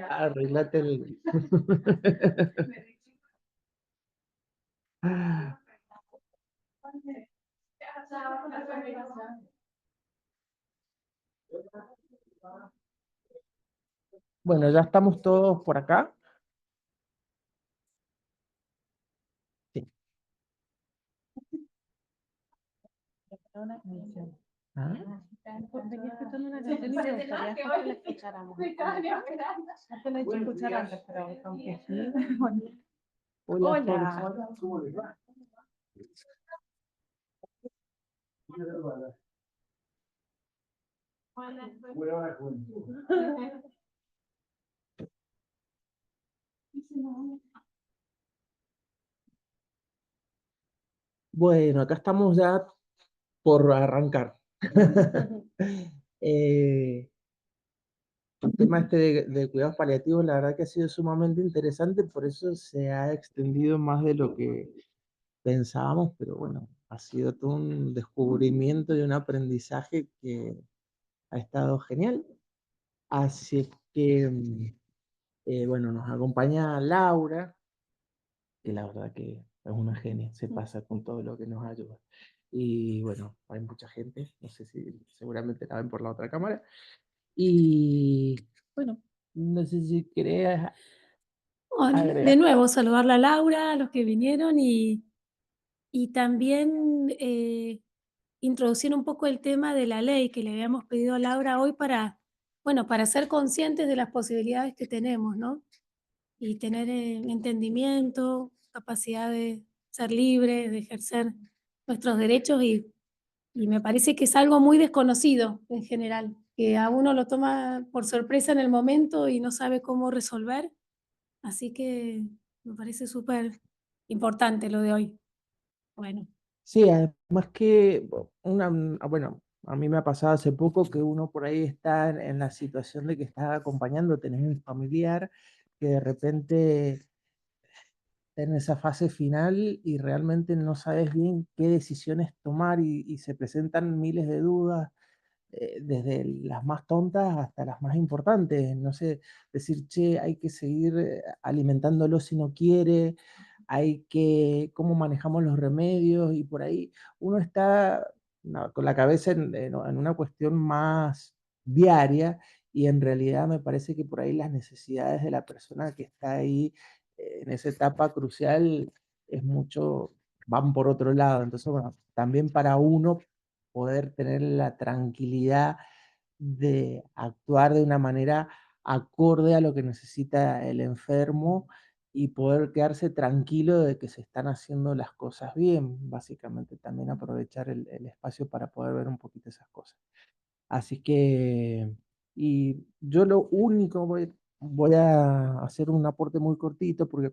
Arreglate el... Bueno, ya estamos todos por acá. Sí. Ah, Venía escuchando una canción y me gustaría que la escucháramos. No te la he hecho escuchar antes, pero aunque sí. hola, Hola. Jorge. Bueno, acá estamos ya por arrancar. Eh, el tema este de cuidados paliativos, la verdad que ha sido sumamente interesante, por eso se ha extendido más de lo que pensábamos, pero bueno, ha sido todo un descubrimiento y un aprendizaje que ha estado genial. Así que, bueno, nos acompaña Laura, que la verdad que es una genia, se pasa con todo lo que nos ayuda. Y bueno, hay mucha gente, no sé si seguramente la ven por la otra cámara. Y bueno, no sé si querés Hola, de agregar. nuevo, saludarla a Laura, a los que vinieron y también introducir un poco el tema de la ley que le habíamos pedido a Laura hoy para, bueno, para ser conscientes de las posibilidades que tenemos, ¿no? Y tener entendimiento, capacidad de ser libres, de ejercer nuestros derechos y me parece que es algo muy desconocido en general, que a uno lo toma por sorpresa en el momento y no sabe cómo resolver. Así que me parece súper importante lo de hoy. Bueno, Sí, además que bueno, a mí me ha pasado hace poco que uno por ahí está en la situación de que está acompañando, tenés un familiar que de repente está en esa fase final y realmente no sabes bien qué decisiones tomar y se presentan miles de dudas, desde las más tontas hasta las más importantes. No sé, decir, che, hay que seguir alimentándolo si no quiere, hay que, cómo manejamos los remedios y por ahí uno está no, con la cabeza en una cuestión más diaria y en realidad me parece que por ahí las necesidades de la persona que está ahí en esa etapa crucial es mucho, van por otro lado. Entonces, bueno, también para uno poder tener la tranquilidad de actuar de una manera acorde a lo que necesita el enfermo y poder quedarse tranquilo de que se están haciendo las cosas bien, básicamente también aprovechar el espacio para poder ver un poquito esas cosas. Así que, y yo lo único, voy a hacer un aporte muy cortito porque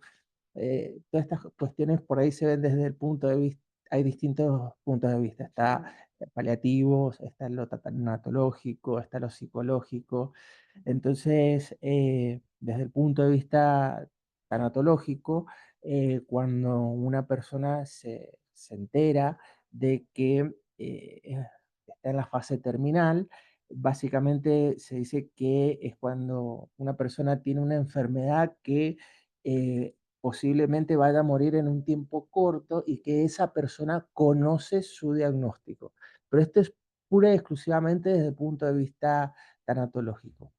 todas estas cuestiones por ahí se ven desde el punto de vista, hay distintos puntos de vista, está paliativos, está lo tanatológico, está lo psicológico. Entonces, desde el punto de vista tanatológico, cuando una persona se entera de que está en la fase terminal, básicamente se dice que es cuando una persona tiene una enfermedad que posiblemente vaya a morir en un tiempo corto y que esa persona conoce su diagnóstico. Pero esto es pura y exclusivamente desde el punto de vista tanatológico.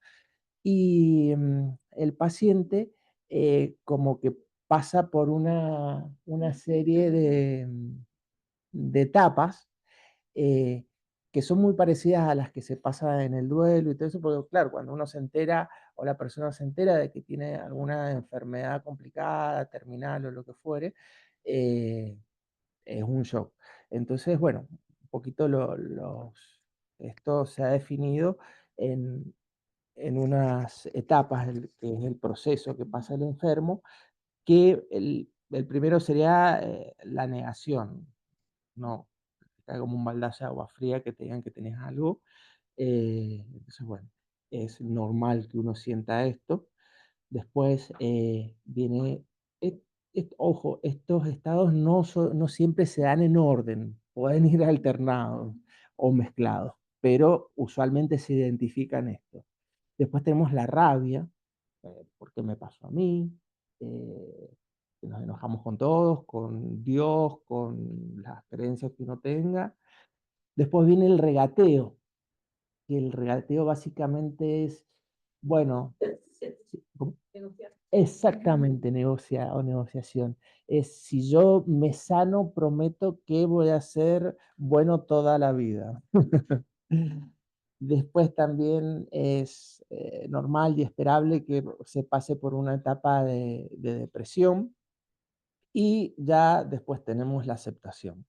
Y el paciente como que pasa por una serie de etapas eh, que son muy parecidas a las que se pasa en el duelo y todo eso, porque claro, cuando uno se entera o la persona se entera de que tiene alguna enfermedad complicada, terminal o lo que fuere, eh, es un shock. Entonces, bueno, un poquito esto se ha definido en, en unas etapas, que es el proceso que pasa el enfermo, que el primero sería la negación, no, cae como un baldazo de agua fría que te digan que tenés algo. Entonces, bueno, es normal que uno sienta esto. Después viene, ojo, estos estados no siempre se dan en orden, pueden ir alternados o mezclados, pero usualmente se identifican esto. Después tenemos la rabia, porque me pasó a mí, que nos enojamos con todos, con Dios, con las creencias que uno tenga. Después viene el regateo, que el regateo básicamente es, bueno, ¿cómo? Exactamente, negociación. Es si yo me sano, prometo que voy a ser bueno toda la vida. Después también es normal y esperable que se pase por una etapa de depresión y ya después tenemos la aceptación.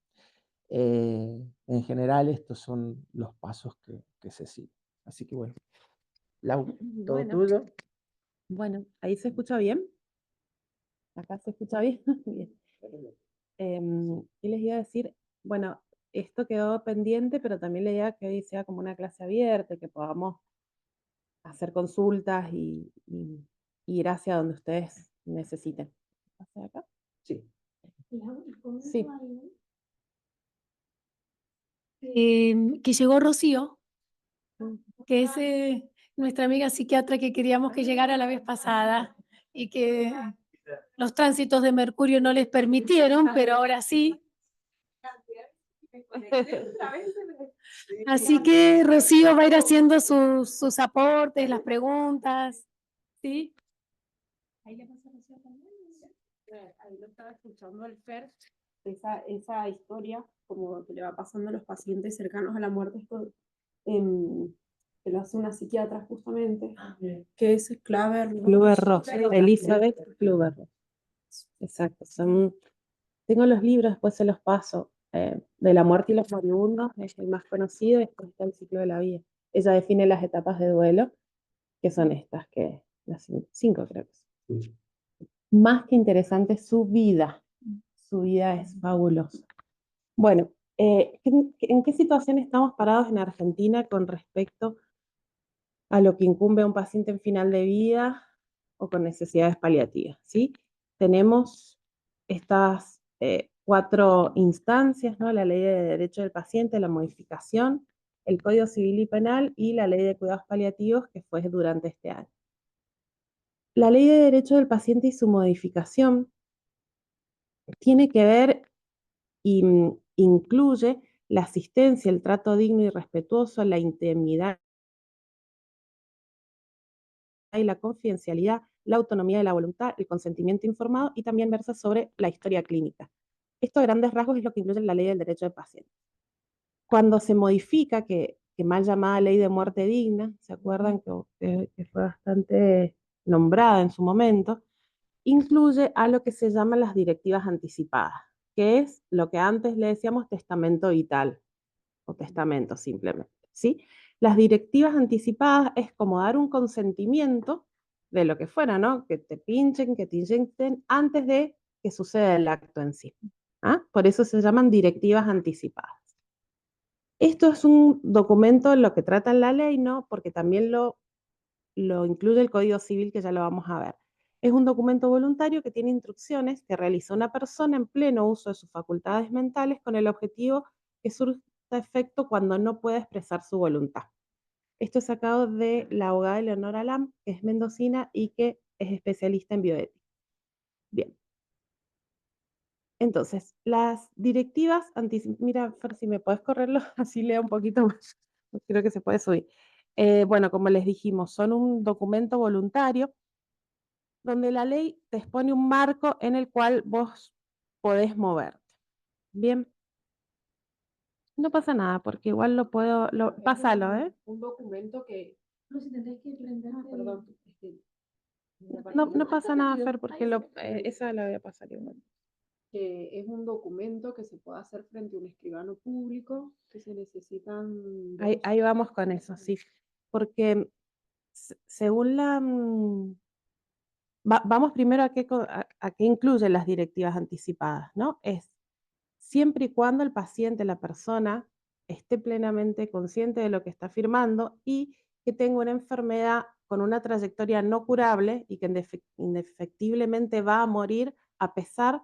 En general, estos son los pasos que se siguen. Así que bueno, Lau, todo Bueno. tuyo. Bueno, ¿ahí se escucha bien? ¿Acá se escucha bien? Bien. ¿Qué les iba a decir? Bueno, esto quedó pendiente, pero también la idea que hoy sea como una clase abierta, que podamos hacer consultas y ir hacia donde ustedes necesiten. ¿Hacia acá? Sí. Sí. Que llegó Rocío, que es nuestra amiga psiquiatra que queríamos que llegara la vez pasada y que los tránsitos de Mercurio no les permitieron, pero ahora sí. Así que Rocío va a ir haciendo sus aportes, las preguntas, ¿sí? Ahí le pasa a Rocío también. Ahí lo estaba escuchando el Fer, esa historia, como que le va pasando a los pacientes cercanos a la muerte, esto, que lo hace una psiquiatra justamente, que es Kübler-Ross, Elizabeth Kübler-Ross. Exacto, tengo los libros, después se los paso. De la muerte y los moribundos es el más conocido, después está el ciclo de la vida. Ella define las etapas de duelo, que son estas, que las 5 creo que son. Más que interesante su vida es fabulosa. Bueno, ¿en qué situación estamos parados en Argentina con respecto a lo que incumbe a un paciente en final de vida o con necesidades paliativas? ¿Sí? Tenemos estas 4 instancias, ¿no? La Ley de Derecho del Paciente, la modificación, el Código Civil y Penal y la Ley de Cuidados Paliativos, que fue durante este año. La Ley de Derecho del Paciente y su modificación tiene que ver y incluye la asistencia, el trato digno y respetuoso, la intimidad y la confidencialidad, la autonomía de la voluntad, el consentimiento informado y también versa sobre la historia clínica. Esto a grandes rasgos es lo que incluye la Ley del Derecho del Paciente. Cuando se modifica, que mal llamada Ley de Muerte Digna, ¿se acuerdan que fue bastante nombrada en su momento? Incluye a lo que se llaman las directivas anticipadas, que es lo que antes le decíamos testamento vital, o testamento simplemente, ¿sí? Las directivas anticipadas es como dar un consentimiento de lo que fuera, ¿no? Que te pinchen, que te inyecten antes de que suceda el acto en sí. ¿Ah? Por eso se llaman directivas anticipadas. Esto es un documento en lo que trata la ley, ¿no? Porque también lo incluye el Código Civil, que ya lo vamos a ver. Es un documento voluntario que tiene instrucciones que realiza una persona en pleno uso de sus facultades mentales con el objetivo que surta efecto cuando no puede expresar su voluntad. Esto es sacado de la abogada Eleonora Lam, que es mendocina y que es especialista en bioética. Bien. Entonces, las directivas mira, Fer, si me podés correrlo, así leo un poquito más. Creo que se puede subir. Bueno, como les dijimos, son un documento voluntario donde la ley te expone un marco en el cual vos podés moverte. Bien. No pasa nada, porque igual lo puedo, pásalo, ¿eh? Un documento que... No, si tendréis que prender. Perdón. No pasa nada, Fer, porque esa la voy a pasar igual. Que es un documento que se puede hacer frente a un escribano público, que se necesitan... Ahí vamos con eso, sí. Porque según la... vamos primero a qué incluyen las directivas anticipadas, ¿no? Es siempre y cuando el paciente, la persona, esté plenamente consciente de lo que está firmando y que tenga una enfermedad con una trayectoria no curable y que indefectiblemente va a morir a pesar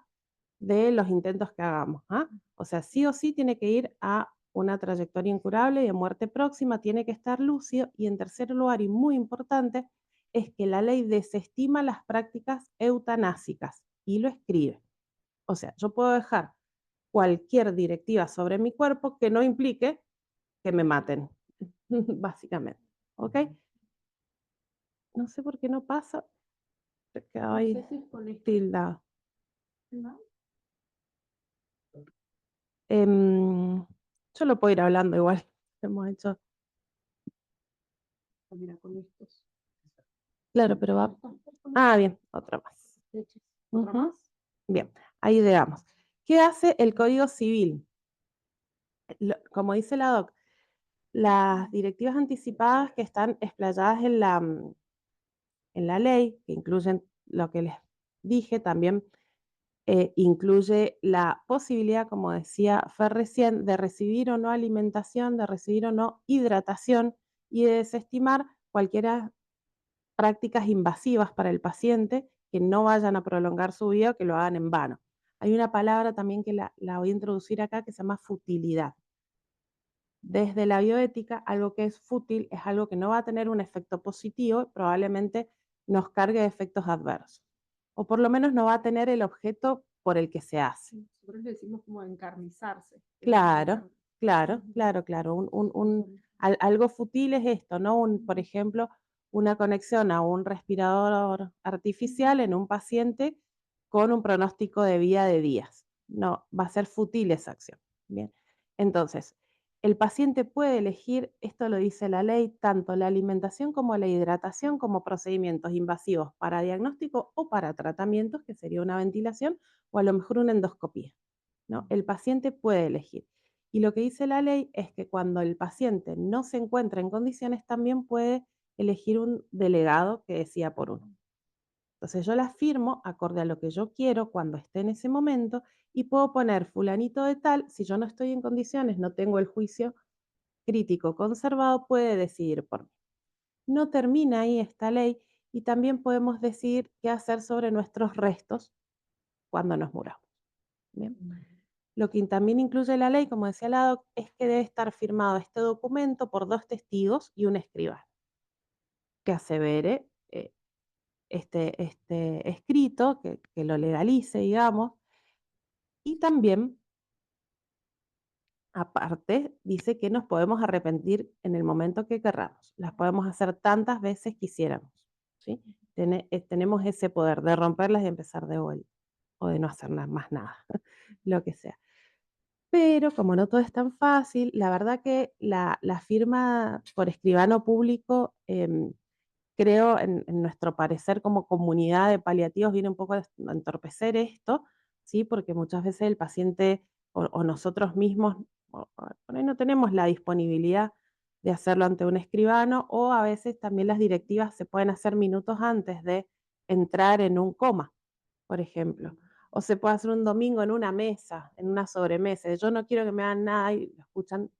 de los intentos que hagamos. ¿Ah? O sea, sí o sí tiene que ir a una trayectoria incurable y de muerte próxima, tiene que estar lúcido. Y en tercer lugar, y muy importante, es que la ley desestima las prácticas eutanásicas y lo escribe. O sea, yo puedo dejar cualquier directiva sobre mi cuerpo que no implique que me maten, básicamente. ¿Ok? No sé por qué no pasa. Se quedó ahí No sé si es con esto, tildado. ¿no? Yo lo puedo ir hablando igual. Hemos hecho. Mira, con estos. Claro, pero va. Ah, bien, otra más. ¿Otra Ujú. más? Bien, ahí llegamos. ¿Qué hace el Código Civil? Como dice la doc, las directivas anticipadas que están explayadas en la ley, que incluyen lo que les dije, también incluye la posibilidad, como decía Fer recién, de recibir o no alimentación, de recibir o no hidratación y de desestimar cualquiera prácticas invasivas para el paciente que no vayan a prolongar su vida o que lo hagan en vano. Hay una palabra también que la voy a introducir acá que se llama futilidad. Desde la bioética, algo que es fútil es algo que no va a tener un efecto positivo y probablemente nos cargue de efectos adversos. O por lo menos no va a tener el objeto por el que se hace. Nosotros le decimos como encarnizarse. Claro, claro, claro, claro. Algo fútil es esto, ¿no? Por ejemplo, una conexión a un respirador artificial en un paciente con un pronóstico de vida de días. No, va a ser fútil esa acción. Bien. Entonces, el paciente puede elegir, esto lo dice la ley, tanto la alimentación como la hidratación como procedimientos invasivos para diagnóstico o para tratamientos, que sería una ventilación o a lo mejor una endoscopía, ¿no? El paciente puede elegir. Y lo que dice la ley es que cuando el paciente no se encuentra en condiciones, también puede elegir un delegado que decida por uno. Entonces yo la firmo acorde a lo que yo quiero cuando esté en ese momento y puedo poner fulanito de tal, si yo no estoy en condiciones, no tengo el juicio crítico conservado, puede decidir por mí. No termina ahí esta ley y también podemos decidir qué hacer sobre nuestros restos cuando nos muramos. ¿Bien? Lo que también incluye la ley, como decía la doc, es que debe estar firmado este documento por 2 testigos y un escribano, que asevere este escrito, que lo legalice, digamos, y también, aparte, dice que nos podemos arrepentir en el momento que querramos. Las podemos hacer tantas veces quisiéramos, ¿sí? Tenemos ese poder de romperlas y empezar de vuelta, o de no hacer más nada, lo que sea. Pero como no todo es tan fácil, la verdad que la firma por escribano público, creo, en nuestro parecer como comunidad de paliativos, viene un poco a entorpecer esto, ¿sí? Porque muchas veces el paciente o nosotros mismos por ahí no tenemos la disponibilidad de hacerlo ante un escribano, o a veces también las directivas se pueden hacer minutos antes de entrar en un coma, por ejemplo. O se puede hacer un domingo en una mesa, en una sobremesa. Yo no quiero que me hagan nada y lo escuchan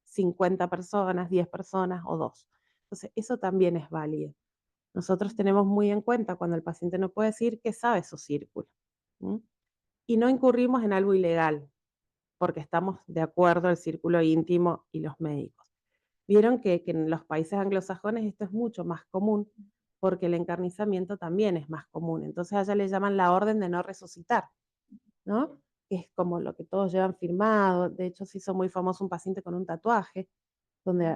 50 personas, 10 personas o 2. Entonces, eso también es válido. Nosotros tenemos muy en cuenta cuando el paciente no puede decir que sabe su círculo. Y no incurrimos en algo ilegal, porque estamos de acuerdo el círculo íntimo y los médicos. Vieron que en los países anglosajones esto es mucho más común, porque el encarnizamiento también es más común. Entonces allá le llaman la orden de no resucitar, ¿no? Que es como lo que todos llevan firmado. De hecho, se hizo muy famoso un paciente con un tatuaje, donde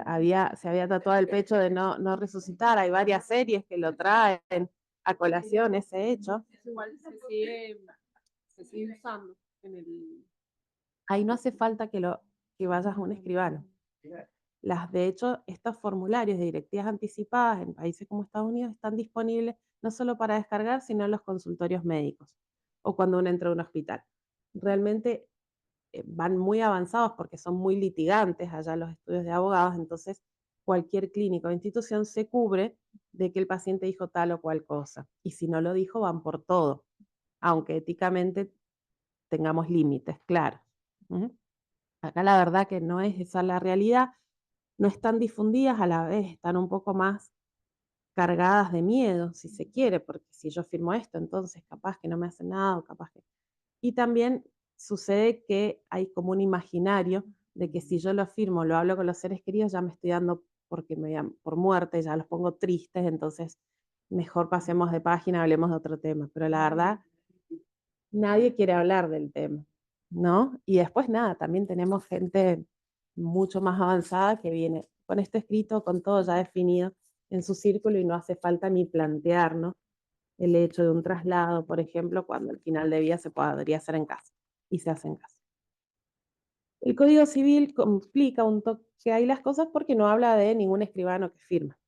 se había tatuado el pecho de no resucitar. Hay varias series que lo traen a colación ese hecho. Igual se sigue usando en el... Ahí no hace falta que vayas a un escribano. De hecho, estos formularios de directivas anticipadas en países como Estados Unidos están disponibles no solo para descargar, sino en los consultorios médicos o cuando uno entra a un hospital. Realmente van muy avanzados porque son muy litigantes allá los estudios de abogados, entonces cualquier clínica o institución se cubre de que el paciente dijo tal o cual cosa. Y si no lo dijo, van por todo, aunque éticamente tengamos límites, claro. Acá la verdad que no es esa la realidad, no están difundidas, a la vez están un poco más cargadas de miedo, si se quiere, porque si yo firmo esto, entonces capaz que no me hacen nada, o capaz que... Y también sucede que hay como un imaginario de que si yo lo firmo, lo hablo con los seres queridos, ya me estoy dando por muerte, ya los pongo tristes, entonces mejor pasemos de página, hablemos de otro tema. Pero la verdad, nadie quiere hablar del tema, ¿no? Y después nada, también tenemos gente mucho más avanzada que viene con esto escrito, con todo ya definido en su círculo y no hace falta ni plantearnos el hecho de un traslado, por ejemplo, cuando el final de vida se podría hacer en casa y se hace en casa. El Código Civil complica un toque ahí las cosas porque no habla de ningún escribano que firma.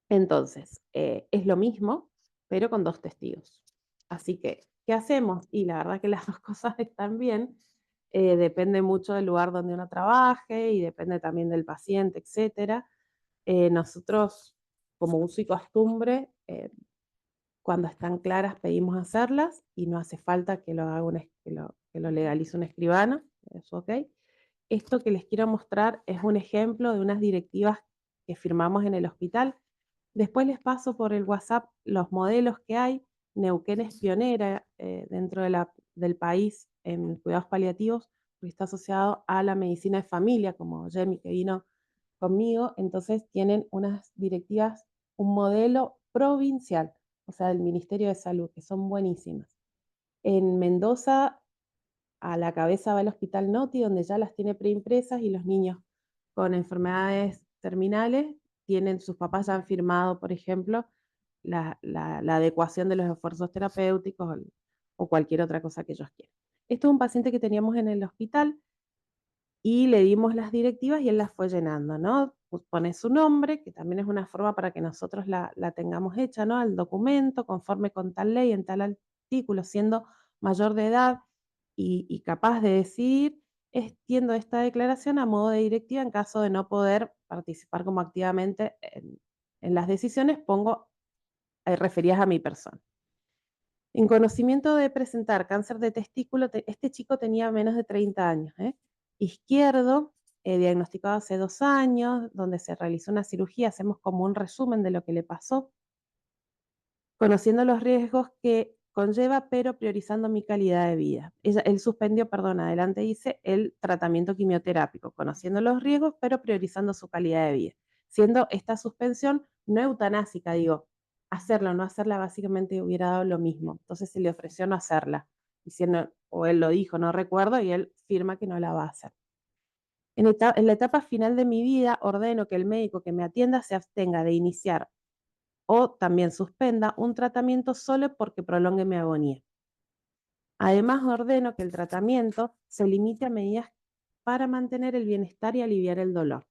Entonces, es lo mismo, pero con 2 testigos. Así que, ¿qué hacemos? Y la verdad que las 2 cosas están bien, depende mucho del lugar donde uno trabaje y depende también del paciente, etcétera. Nosotros, como uso y costumbre, cuando están claras pedimos hacerlas y no hace falta que lo haga que lo legalice un escribano, eso ok. Esto que les quiero mostrar es un ejemplo de unas directivas que firmamos en el hospital. Después les paso por el WhatsApp los modelos que hay. Neuquén es pionera dentro del país en cuidados paliativos, porque está asociado a la medicina de familia, como Jamie que vino conmigo. Entonces tienen unas directivas, un modelo provincial, o sea, del Ministerio de Salud, que son buenísimas. En Mendoza, a la cabeza va el Hospital Noti, donde ya las tiene preimpresas y los niños con enfermedades terminales sus papás ya han firmado, por ejemplo, la adecuación de los esfuerzos terapéuticos o cualquier otra cosa que ellos quieran. Esto es un paciente que teníamos en el hospital y le dimos las directivas y él las fue llenando, ¿no? Pone su nombre, que también es una forma para que nosotros la tengamos hecha, ¿no? Al documento, conforme con tal ley, en tal artículo, siendo mayor de edad y capaz de decidir, extiendo esta declaración a modo de directiva en caso de no poder participar como activamente en las decisiones, pongo referidas a mi persona. En conocimiento de presentar cáncer de testículo, este chico tenía menos de 30 años, izquierdo, diagnosticado hace 2 años, donde se realizó una cirugía, hacemos como un resumen de lo que le pasó, conociendo los riesgos que conlleva, pero priorizando mi calidad de vida. Él suspendió, perdón, adelante dice, el tratamiento quimioterápico, conociendo los riesgos, pero priorizando su calidad de vida. Siendo esta suspensión no eutanásica, digo, hacerla o no hacerla básicamente hubiera dado lo mismo. Entonces se le ofreció no hacerla, diciendo, o él lo dijo, no recuerdo, y él firma que no la va a hacer. En la etapa final de mi vida, ordeno que el médico que me atienda se abstenga de iniciar o también suspenda un tratamiento solo porque prolongue mi agonía. Además, ordeno que el tratamiento se limite a medidas para mantener el bienestar y aliviar el dolor.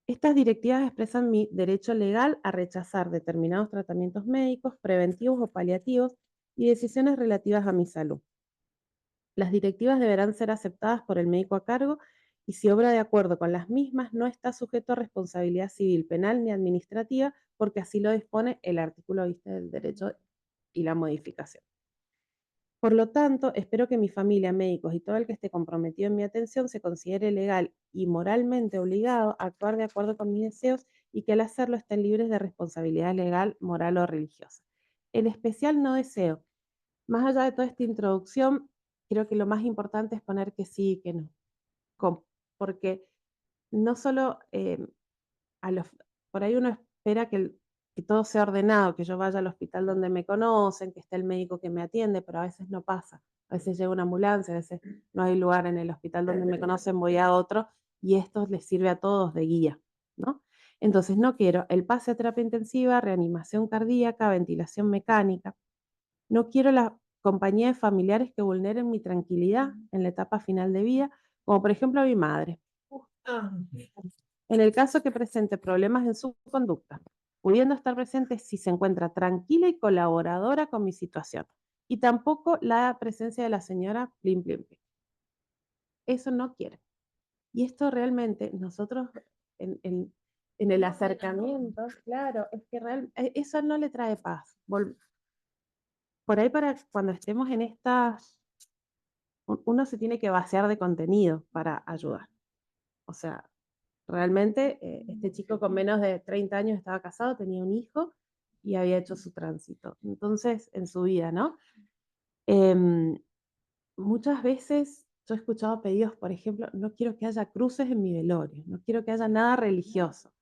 Estas directivas expresan mi derecho legal a rechazar determinados tratamientos médicos, preventivos o paliativos y decisiones relativas a mi salud. Las directivas deberán ser aceptadas por el médico a cargo y si obra de acuerdo con las mismas no está sujeto a responsabilidad civil, penal ni administrativa porque así lo dispone el artículo del derecho y la modificación. Por lo tanto, espero que mi familia, médicos y todo el que esté comprometido en mi atención se considere legal y moralmente obligado a actuar de acuerdo con mis deseos y que al hacerlo estén libres de responsabilidad legal, moral o religiosa. En especial no deseo. Más allá de toda esta introducción, creo que lo más importante es poner que sí y que no. Porque no solo por ahí uno espera que todo sea ordenado, que yo vaya al hospital donde me conocen, que esté el médico que me atiende, pero a veces no pasa. A veces llega una ambulancia, a veces no hay lugar en el hospital donde me conocen, voy a otro y esto les sirve a todos de guía, ¿no? Entonces no quiero el pase a terapia intensiva, reanimación cardíaca, ventilación mecánica. No quiero la compañía de familiares que vulneren mi tranquilidad en la etapa final de vida, como por ejemplo a mi madre. En el caso que presente problemas en su conducta, pudiendo estar presente si se encuentra tranquila y colaboradora con mi situación. Y tampoco la presencia de la señora plim, plim, plim. Eso no quiero. Y esto realmente nosotros en el acercamiento, claro, es que eso no le trae paz. Por ahí para cuando estemos en estas, uno se tiene que vaciar de contenido para ayudar. O sea, realmente este chico con menos de 30 años estaba casado, tenía un hijo y había hecho su tránsito. Entonces, en su vida, ¿no? Muchas veces Yo he escuchado pedidos, por ejemplo, no quiero que haya cruces en mi velorio, no quiero que haya nada religioso.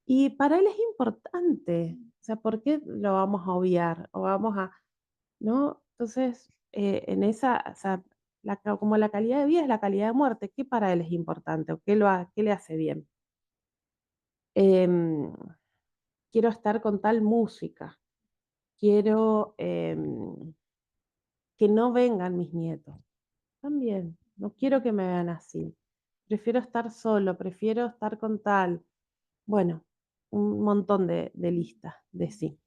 Y para él es importante, o sea, ¿por qué lo vamos a obviar? O vamos a, ¿no? Entonces, en esa, o sea, como la calidad de vida es la calidad de muerte, ¿qué para él es importante? ¿O qué le hace bien? Em, quiero estar con tal música, quiero que no vengan mis nietos. También, no quiero que me vean así. Prefiero estar solo, prefiero estar con tal. Bueno, un montón de listas de sí.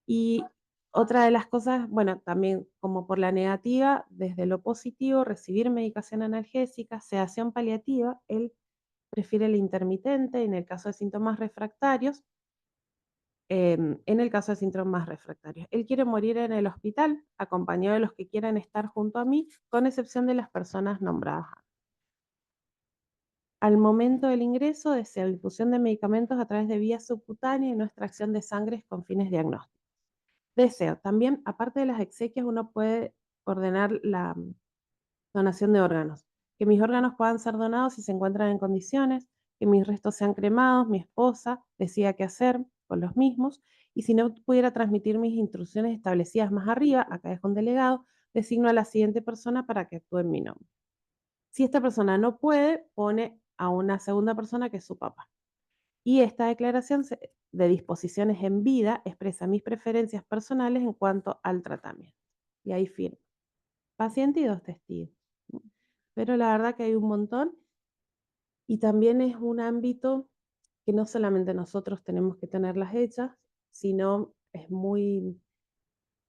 Y otra de las cosas, bueno, también como por la negativa, desde lo positivo, recibir medicación analgésica, sedación paliativa, él prefiere el intermitente en el caso de síntomas refractarios. En el caso de síntomas refractarios. Él quiere morir en el hospital, acompañado de los que quieran estar junto a mí, con excepción de las personas nombradas. Al momento del ingreso, desea infusión de medicamentos a través de vía subcutánea y no extracción de sangre con fines diagnósticos. Deseo. También, aparte de las exequias, uno puede ordenar la donación de órganos. Que mis órganos puedan ser donados si se encuentran en condiciones, que mis restos sean cremados, mi esposa decida qué hacer con los mismos, y si no pudiera transmitir mis instrucciones establecidas más arriba, acá dejo un delegado, designo a la siguiente persona para que actúe en mi nombre. Si esta persona no puede, pone a una segunda persona que es su papá. Y esta declaración de disposiciones en vida expresa mis preferencias personales en cuanto al tratamiento. Y ahí firmo. Paciente y 2 testigos. Pero la verdad que hay un montón y también es un ámbito que no solamente nosotros tenemos que tenerlas hechas, sino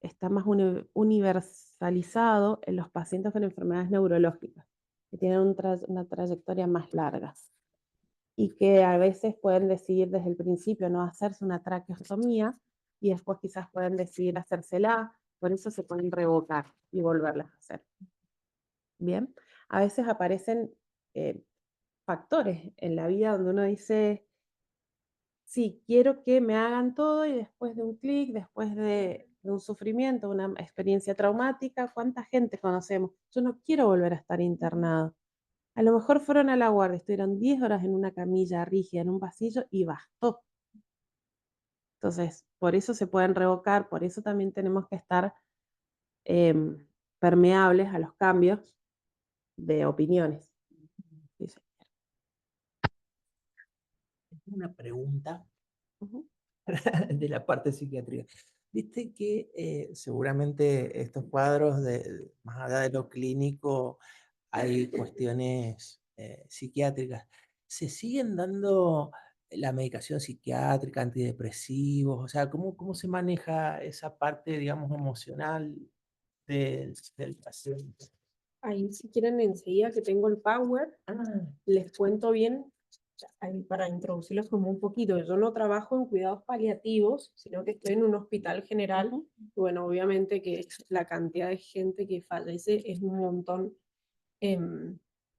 está más universalizado en los pacientes con enfermedades neurológicas, que tienen una trayectoria más larga y que a veces pueden decidir desde el principio no hacerse una traqueostomía y después quizás pueden decidir hacérsela, por eso se pueden revocar y volverlas a hacer. Bien, a veces aparecen factores en la vida donde uno dice, sí, quiero que me hagan todo y después de un clic, después de un sufrimiento, una experiencia traumática, ¿cuánta gente conocemos? Yo no quiero volver a estar internado. A lo mejor fueron a la guardia, estuvieron 10 horas en una camilla rígida, en un pasillo y bastó. Entonces, por eso se pueden revocar, por eso también tenemos que estar permeables a los cambios de opiniones. Sí. Una pregunta Ujú. de la parte psiquiátrica. Viste que seguramente estos cuadros, más allá de lo clínico, hay cuestiones psiquiátricas. ¿Se siguen dando la medicación psiquiátrica, antidepresivos? O sea, ¿cómo se maneja esa parte, digamos, emocional del paciente? Ahí si quieren enseguida que tengo el Power, les cuento bien ahí para introducirlos como un poquito. Yo no trabajo en cuidados paliativos, sino que estoy en un hospital general. Y bueno, obviamente que la cantidad de gente que fallece es un montón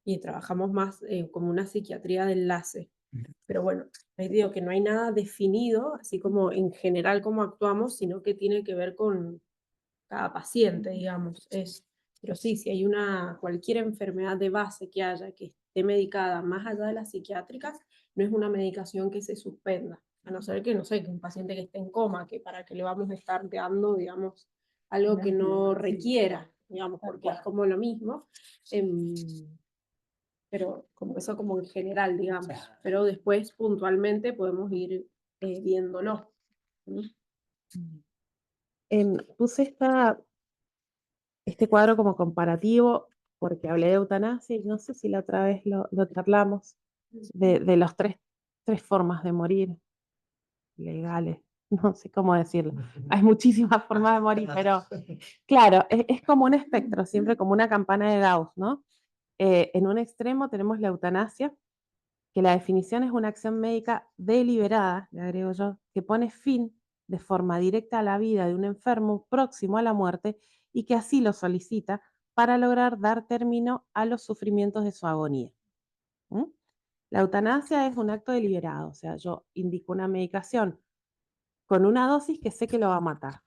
y trabajamos más como una psiquiatría de enlace. Pero bueno, ahí digo que no hay nada definido, así como en general cómo actuamos, sino que tiene que ver con cada paciente, digamos. Pero sí, si hay cualquier enfermedad de base que haya que esté medicada más allá de las psiquiátricas, no es una medicación que se suspenda, a no ser que, no sé, que un paciente que esté en coma, que para que le vamos a estar dando, digamos, algo que no requiera, digamos, porque es como lo mismo. Pero como eso como en general, digamos. Pero después puntualmente podemos ir viéndolo. Puse este cuadro como comparativo porque hablé de eutanasia y no sé si la otra vez lo charlamos de las tres formas de morir legales, no sé cómo decirlo. Hay muchísimas formas de morir, pero claro, es como un espectro, siempre como una campana de Gauss, ¿no? En un extremo tenemos la eutanasia, que la definición es una acción médica deliberada, le agrego yo, que pone fin de forma directa a la vida de un enfermo próximo a la muerte y que así lo solicita para lograr dar término a los sufrimientos de su agonía. ¿Mm? La eutanasia es un acto deliberado, o sea, yo indico una medicación con una dosis que sé que lo va a matar,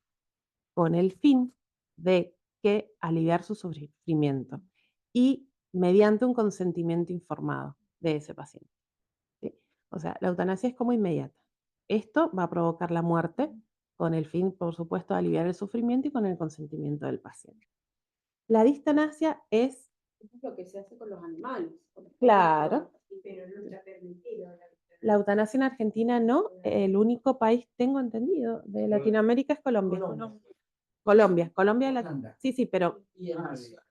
con el fin de aliviar su sufrimiento. y mediante un consentimiento informado de ese paciente. ¿Sí? O sea, la eutanasia es como inmediata. Esto va a provocar la muerte con el fin, por supuesto, de aliviar el sufrimiento y con el consentimiento del paciente. La distanasia es, Eso es lo que se hace con los animales. con los claro, perritos, pero no está permitido. la eutanasia en Argentina no, el único país, tengo entendido, de Latinoamérica es Colombia. Colombia, sí, sí, pero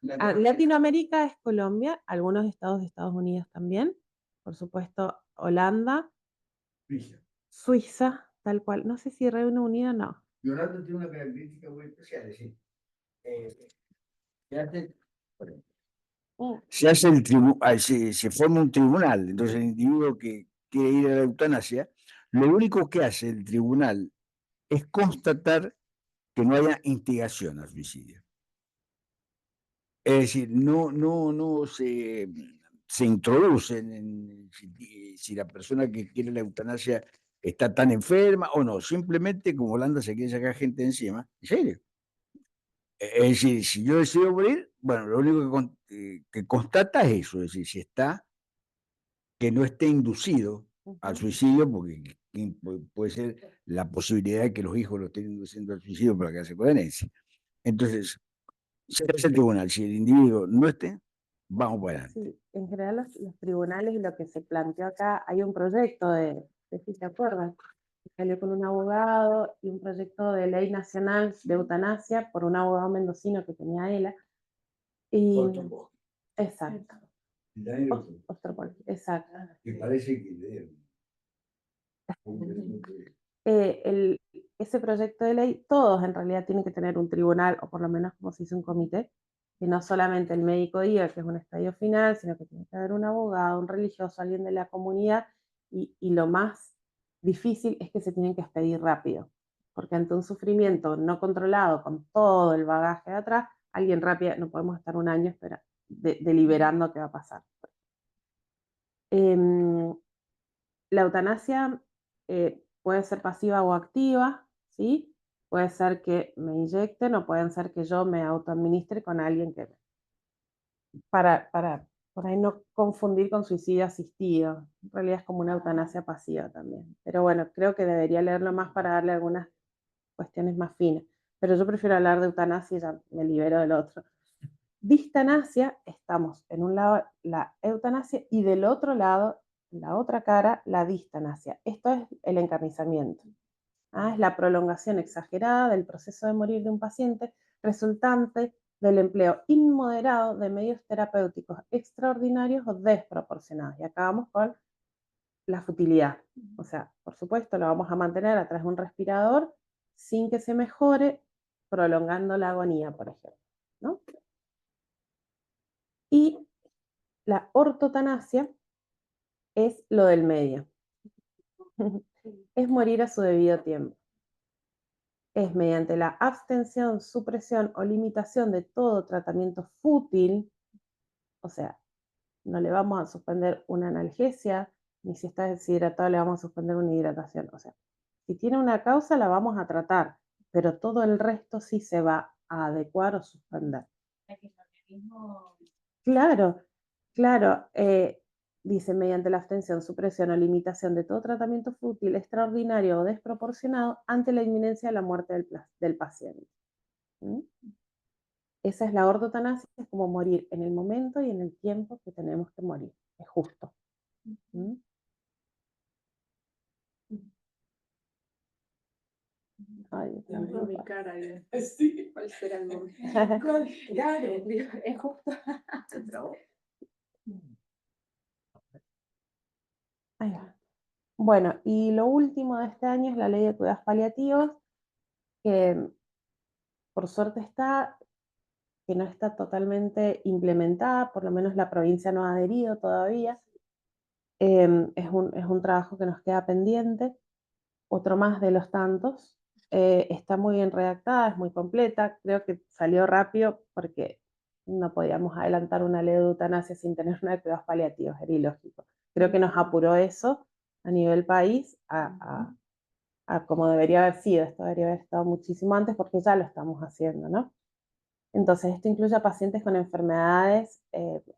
Latinoamérica es Colombia, algunos estados de Estados Unidos también, por supuesto, Holanda, Suiza, tal cual. No sé si Reino Unido no. Y Holanda tiene una característica muy especial, es decir, se hace, se hace se forma un tribunal, entonces el individuo que quiere ir a la eutanasia, lo único que hace el tribunal es constatar que no haya instigación al suicidio. Es decir, no se introducen si la persona que quiere la eutanasia está tan enferma o no, simplemente como Holanda se quiere sacar gente encima, en serio. Es decir, si yo decido morir, bueno, lo único que constata es eso, es decir, si está, que no esté inducido al suicidio, porque puede ser la posibilidad de que los hijos lo estén induciendo al suicidio para que hace coherencia. Entonces, se hace el tribunal, si el individuo no esté, vamos para adelante. Sí, en general los tribunales y lo que se planteó acá, hay un proyecto de si se acuerdan, que salió con un abogado y un proyecto de ley nacional de eutanasia por un abogado mendocino que tenía ELA. Y, exacto. Ostropolski, exacto. Me parece que Ese proyecto de ley, todos en realidad tienen que tener un tribunal, o por lo menos como se dice un comité, que no solamente el médico diga que es un estadio final, sino que tiene que haber un abogado, un religioso, alguien de la comunidad, y lo más difícil es que se tienen que expedir rápido, porque ante un sufrimiento no controlado, con todo el bagaje de atrás, alguien rápido, no podemos estar un año deliberando qué va a pasar. La eutanasia puede ser pasiva o activa, ¿sí? Puede ser que me inyecten o pueden ser que yo me autoadministre con alguien que... Para por ahí no confundir con suicidio asistido. En realidad es como una eutanasia pasiva también. Pero bueno, creo que debería leerlo más para darle algunas cuestiones más finas. Pero yo prefiero hablar de eutanasia y ya me libero del otro. Distanasia, estamos en un lado la eutanasia y del otro lado, la otra cara, la distanasia. Esto es el encarnizamiento. Es la prolongación exagerada del proceso de morir de un paciente resultante del empleo inmoderado de medios terapéuticos extraordinarios o desproporcionados. Y acabamos con la futilidad. O sea, por supuesto, lo vamos a mantener atrás de un respirador sin que se mejore, prolongando la agonía, por ejemplo, ¿no? Y la ortotanasia es lo del medio. Es morir a su debido tiempo. Es mediante la abstención, supresión o limitación de todo tratamiento fútil, o sea, no le vamos a suspender una analgesia, ni si está deshidratado le vamos a suspender una hidratación. O sea, si tiene una causa la vamos a tratar, pero todo el resto sí se va a adecuar o suspender. Claro, claro. Dice, mediante la abstención, supresión o limitación de todo tratamiento fútil, extraordinario o desproporcionado ante la inminencia de la muerte del paciente. ¿Mm? Esa es la ortotanasia, es como morir en el momento y en el tiempo que tenemos que morir. Es justo. ¿Mm? Ay, Tengo mi cara ahí. Sí. ¿Cuál será el momento? Claro. Es justo. Ahí va. Bueno, y lo último de este año es la ley de cuidados paliativos, que por suerte está, que no está totalmente implementada, por lo menos la provincia no ha adherido todavía. Es un trabajo que nos queda pendiente, otro más de los tantos. Está muy bien redactada, es muy completa, creo que salió rápido porque no podíamos adelantar una ley de eutanasia sin tener una de cuidados paliativos, era ilógico. Creo que nos apuró eso a nivel país a como debería haber sido. Esto debería haber estado muchísimo antes porque ya lo estamos haciendo, ¿no? Entonces, esto incluye a pacientes con enfermedades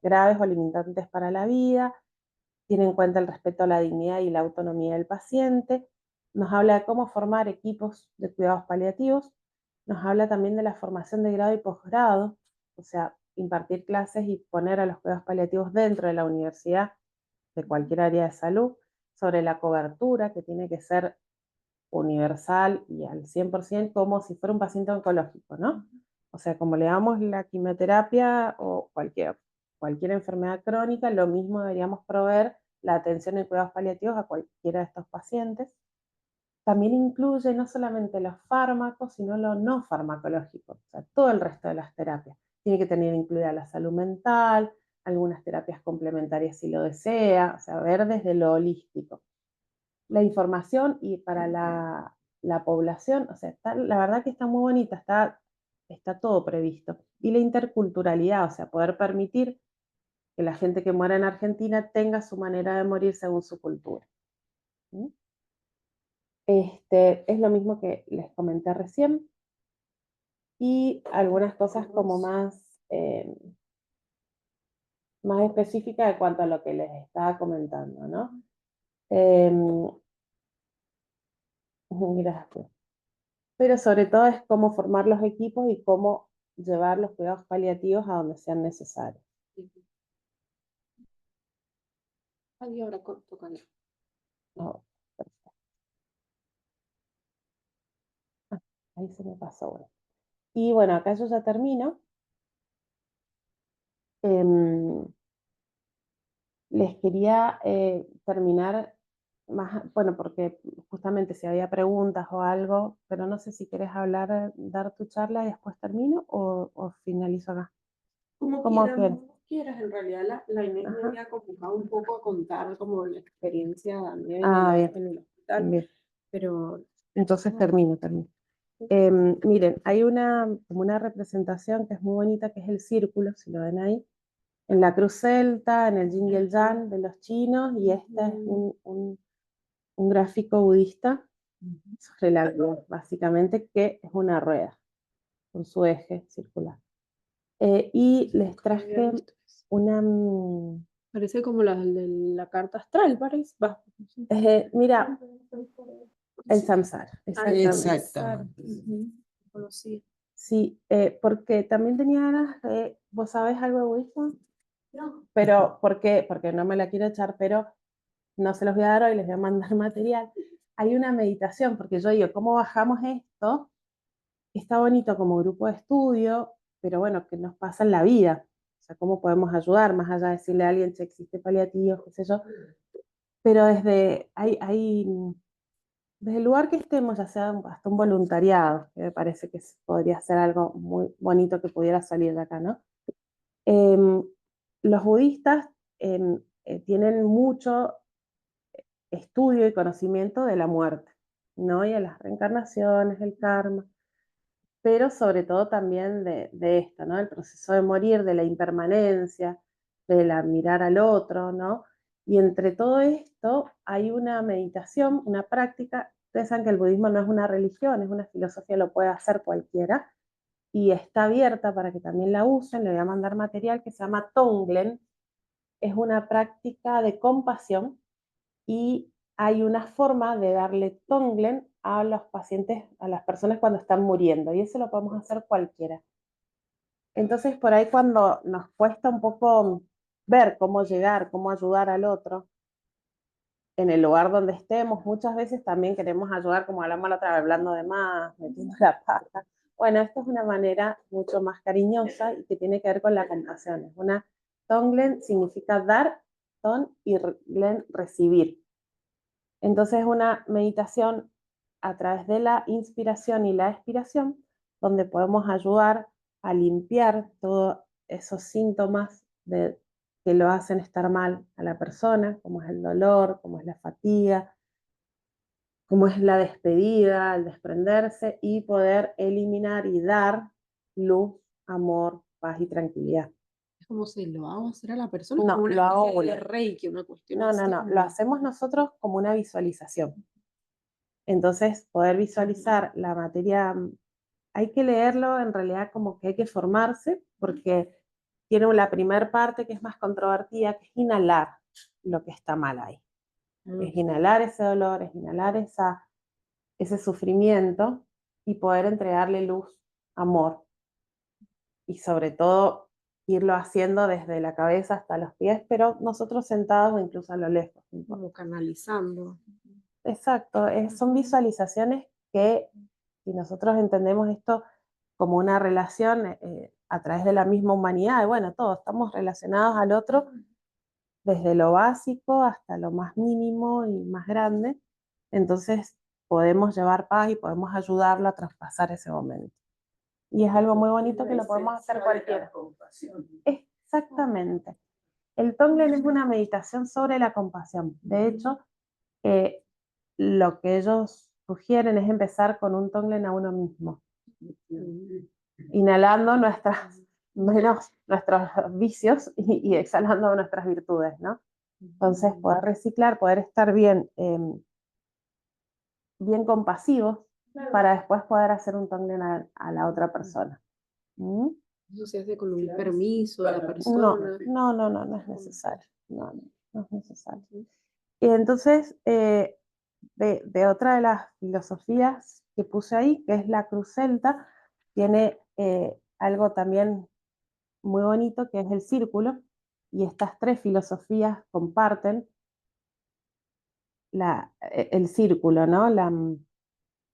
graves o limitantes para la vida, tiene en cuenta el respeto a la dignidad y la autonomía del paciente, nos habla de cómo formar equipos de cuidados paliativos, nos habla también de la formación de grado y posgrado, o sea, impartir clases y poner a los cuidados paliativos dentro de la universidad, de cualquier área de salud, sobre la cobertura que tiene que ser universal y al 100% como si fuera un paciente oncológico, ¿no? O sea, como le damos la quimioterapia o cualquier enfermedad crónica, lo mismo deberíamos proveer la atención en cuidados paliativos a cualquiera de estos pacientes. También incluye no solamente los fármacos, sino lo no farmacológico, o sea, todo el resto de las terapias. Tiene que tener incluida la salud mental, algunas terapias complementarias si lo desea, o sea, ver desde lo holístico. La información y para la población, o sea, la verdad que está muy bonita, está todo previsto. Y la interculturalidad, o sea, poder permitir que la gente que muera en Argentina tenga su manera de morir según su cultura. ¿Sí? Es lo mismo que les comenté recién. Y algunas cosas como más específicas en cuanto a lo que les estaba comentando, ¿no? Gracias. Pero sobre todo es cómo formar los equipos y cómo llevar los cuidados paliativos a donde sean necesarios. Ahí ahora toca. Oh, perfecto. Ahí se me pasó uno. Y bueno, acá yo ya termino. Les quería terminar más, bueno, porque justamente si había preguntas o algo, pero no sé si querés hablar, dar tu charla y después termino o finalizo acá. Como quieras, en realidad la Inés me había convocado un poco a contar como la experiencia también bien. en el hospital, Bien. pero Entonces termino. Miren, hay como una representación que es muy bonita, que es el círculo, si lo ven ahí, en la cruz celta, en el yin y el yang de los chinos, y este es un gráfico budista sobre la cruz, básicamente, que es una rueda, con su eje circular. Y les traje una... parece como la de la carta astral, parece. mira, el samsara, exactamente. Exactamente. Conocí. Sí, porque también tenía ganas de, ¿vos sabés algo de budismo? No. Pero, ¿por qué? Porque no me la quiero echar, pero no se los voy a dar hoy, les voy a mandar material. Hay una meditación, porque yo digo, ¿cómo bajamos esto? Está bonito como grupo de estudio, pero bueno, ¿qué nos pasa en la vida? O sea, ¿cómo podemos ayudar? Más allá de decirle a alguien si existe paliativos, qué sé yo. Pero desde el lugar que estemos, ya sea hasta un voluntariado, que me parece que podría ser algo muy bonito que pudiera salir de acá, ¿no? Los budistas tienen mucho estudio y conocimiento de la muerte, ¿no? Y de las reencarnaciones, el karma, pero sobre todo también de esto, ¿no? El proceso de morir, de la impermanencia, de la mirar al otro, ¿no? Y entre todo esto hay una meditación, una práctica. Ustedes saben que el budismo no es una religión, es una filosofía, lo puede hacer cualquiera, y está abierta para que también la usen. Le voy a mandar material que se llama Tonglen. Es una práctica de compasión y hay una forma de darle Tonglen a los pacientes, a las personas cuando están muriendo, y eso lo podemos hacer cualquiera. Entonces, por ahí cuando nos cuesta un poco ver cómo llegar, cómo ayudar al otro, en el lugar donde estemos, muchas veces también queremos ayudar, como hablamos la otra vez, hablando de más, metiendo la pata. Bueno, esta es una manera mucho más cariñosa y que tiene que ver con la compasión. Tonglen significa dar, ton y glen, recibir. Entonces es una meditación a través de la inspiración y la expiración, donde podemos ayudar a limpiar todos esos síntomas que lo hacen estar mal a la persona, como es el dolor, como es la fatiga, como es la despedida, el desprenderse, y poder eliminar y dar luz, amor, paz y tranquilidad. Es como si lo vamos a hacer a la persona. No, como una lo hago especie de uno. reiki, una cuestión No, así. lo hacemos nosotros como una visualización. Entonces, poder visualizar la materia hay que leerlo en realidad como que hay que formarse, porque tiene la primera parte que es más controvertida, que es inhalar lo que está mal ahí. Es inhalar ese dolor, es inhalar ese sufrimiento y poder entregarle luz, amor. Y sobre todo irlo haciendo desde la cabeza hasta los pies, pero nosotros sentados o incluso a lo lejos. Como canalizando. Exacto, son visualizaciones que si nosotros entendemos esto como una relación a través de la misma humanidad, y bueno, todos estamos relacionados al otro desde lo básico hasta lo más mínimo y más grande, entonces podemos llevar paz y podemos ayudarlo a traspasar ese momento. Y es algo muy bonito que lo podemos hacer cualquiera. Exactamente. El Tonglen es una meditación sobre la compasión. De hecho, lo que ellos sugieren es empezar con un Tonglen a uno mismo, inhalando nuestros vicios y exhalando nuestras virtudes, ¿no? Entonces, poder reciclar, poder estar bien, bien compasivos para después poder hacer un Tonglen a la otra persona. ¿Mm? Eso se hace con un permiso de la No, persona. no es necesario. No es necesario. Y entonces, de otra de las filosofías que puse ahí, que es la cruz celta, tiene algo también muy bonito, que es el círculo, y estas tres filosofías comparten el círculo, ¿no?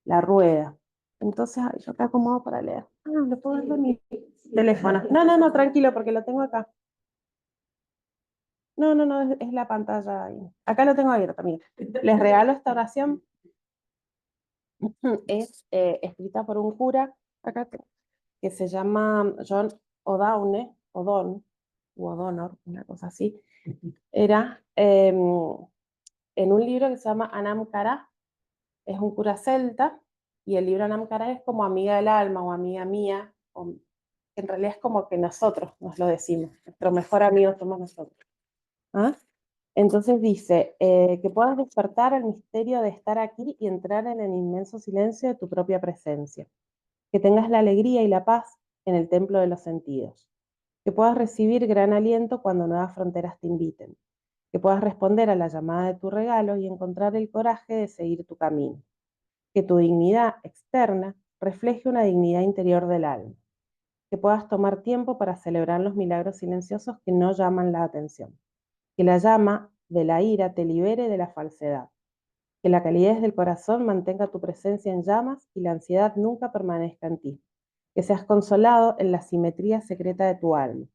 La rueda. Entonces, yo acá acomodo para leer. Lo puedo ver de mi teléfono. No, tranquilo, porque lo tengo acá. No, es la pantalla ahí. Acá lo tengo abierto, mira. Les regalo esta oración. Es escrita por un cura, acá que se llama John O'Donnell, o O'Donnell, una cosa así. Era en un libro que se llama Anam Cara, es un cura celta, y el libro Anam Cara es como amiga del alma o amiga mía, en realidad es como que nosotros nos lo decimos, nuestro mejor amigo somos nosotros. ¿Ah? Entonces dice, que puedas despertar el misterio de estar aquí y entrar en el inmenso silencio de tu propia presencia. Que tengas la alegría y la paz en el templo de los sentidos. Que puedas recibir gran aliento cuando nuevas fronteras te inviten. Que puedas responder a la llamada de tu regalo y encontrar el coraje de seguir tu camino. Que tu dignidad externa refleje una dignidad interior del alma. Que puedas tomar tiempo para celebrar los milagros silenciosos que no llaman la atención. Que la llama de la ira te libere de la falsedad. Que la calidez del corazón mantenga tu presencia en llamas y la ansiedad nunca permanezca en ti. Que seas consolado en la simetría secreta de tu alma.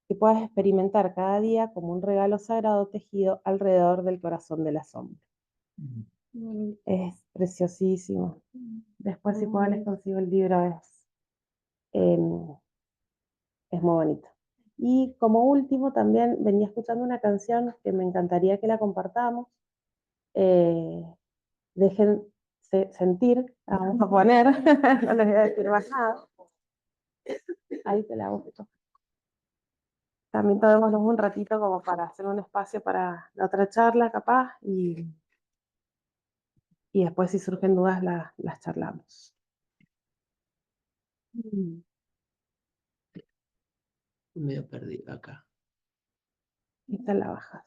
Que puedas experimentar cada día como un regalo sagrado tejido alrededor del corazón de la sombra. Es preciosísimo. Después si puedo les consigo el libro, es muy bonito. Y como último también venía escuchando una canción que me encantaría que la compartamos. Dejen sentir, vamos a poner, no les voy a decir más nada. Ahí te la busco. También tomémonos un ratito como para hacer un espacio para la otra charla capaz y después si surgen dudas las charlamos. Medio perdido acá. Esta la bajas.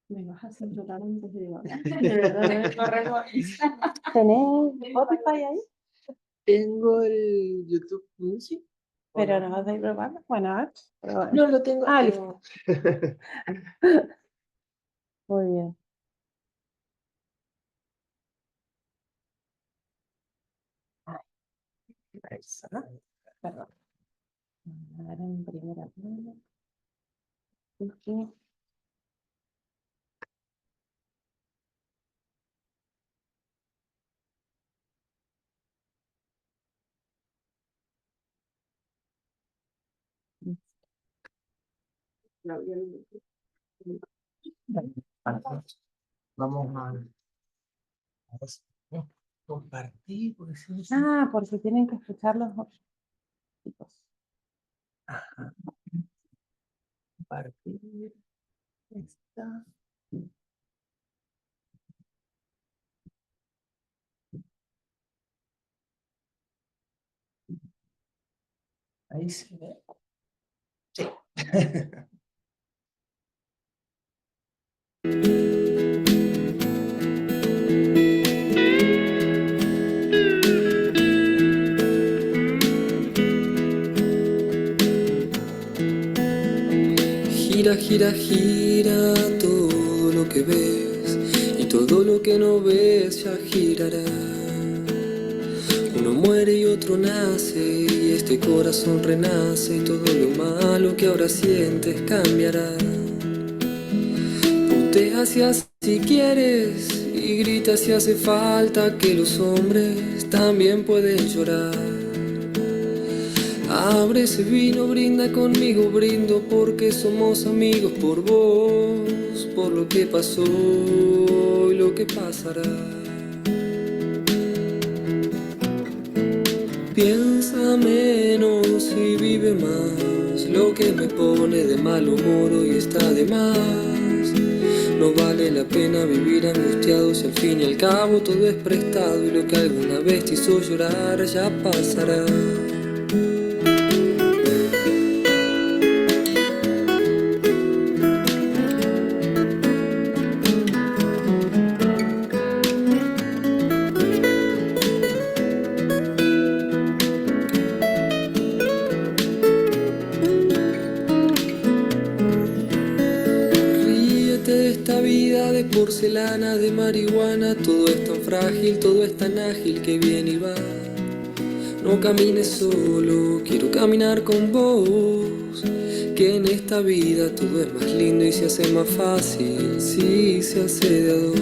Me vas a hacer llorar antes de ¿Tenés Spotify ahí? Tengo el YouTube Music. Pero no vas a ir probando. Bueno, a ver. No lo tengo. Listo. Muy bien. Eso, ¿no? Perdón. A ver en primera plana. Vamos a compartir, porque si no Porque tienen que escuchar los chicos. Ajá. Compartir. Esta. Ahí se ve. Sí. Gira, gira, gira todo lo que ves y todo lo que no ves ya girará. Uno muere y otro nace y este corazón renace y todo lo malo que ahora sientes cambiará. Putea si quieres y grita si hace falta, que los hombres también pueden llorar. Abre ese vino, brinda conmigo, brindo porque somos amigos, por vos, por lo que pasó y lo que pasará. Piensa menos y vive más, lo que me pone de mal humor hoy está de más. No vale la pena vivir angustiado si al fin y al cabo todo es prestado y lo que alguna vez te hizo llorar ya pasará. Porcelana de marihuana, todo es tan frágil, todo es tan ágil que viene y va. No camines solo, quiero caminar con vos, que en esta vida todo es más lindo y se hace más fácil si se hace de a dos.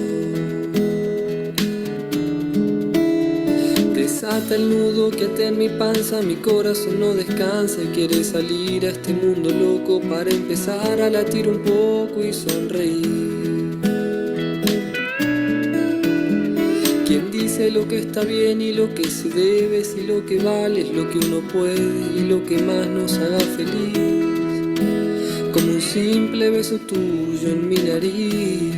Desata el nudo que ata en mi panza, mi corazón no descansa y quiere salir a este mundo loco para empezar a latir un poco y sonreír. ¿Quién dice lo que está bien y lo que se debe? Si lo que vale es lo que uno puede y lo que más nos haga feliz. Como un simple beso tuyo en mi nariz,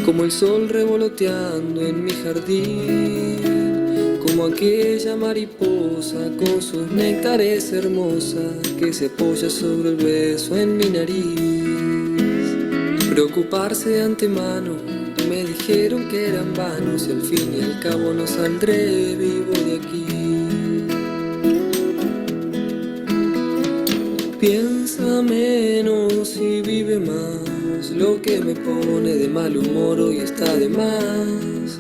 como el sol revoloteando en mi jardín, como aquella mariposa con sus néctares hermosa que se apoya sobre el beso en mi nariz. Preocuparse de antemano, me dijeron que eran vanos y al fin y al cabo no saldré vivo de aquí. Piensa menos y vive más, lo que me pone de mal humor hoy está de más.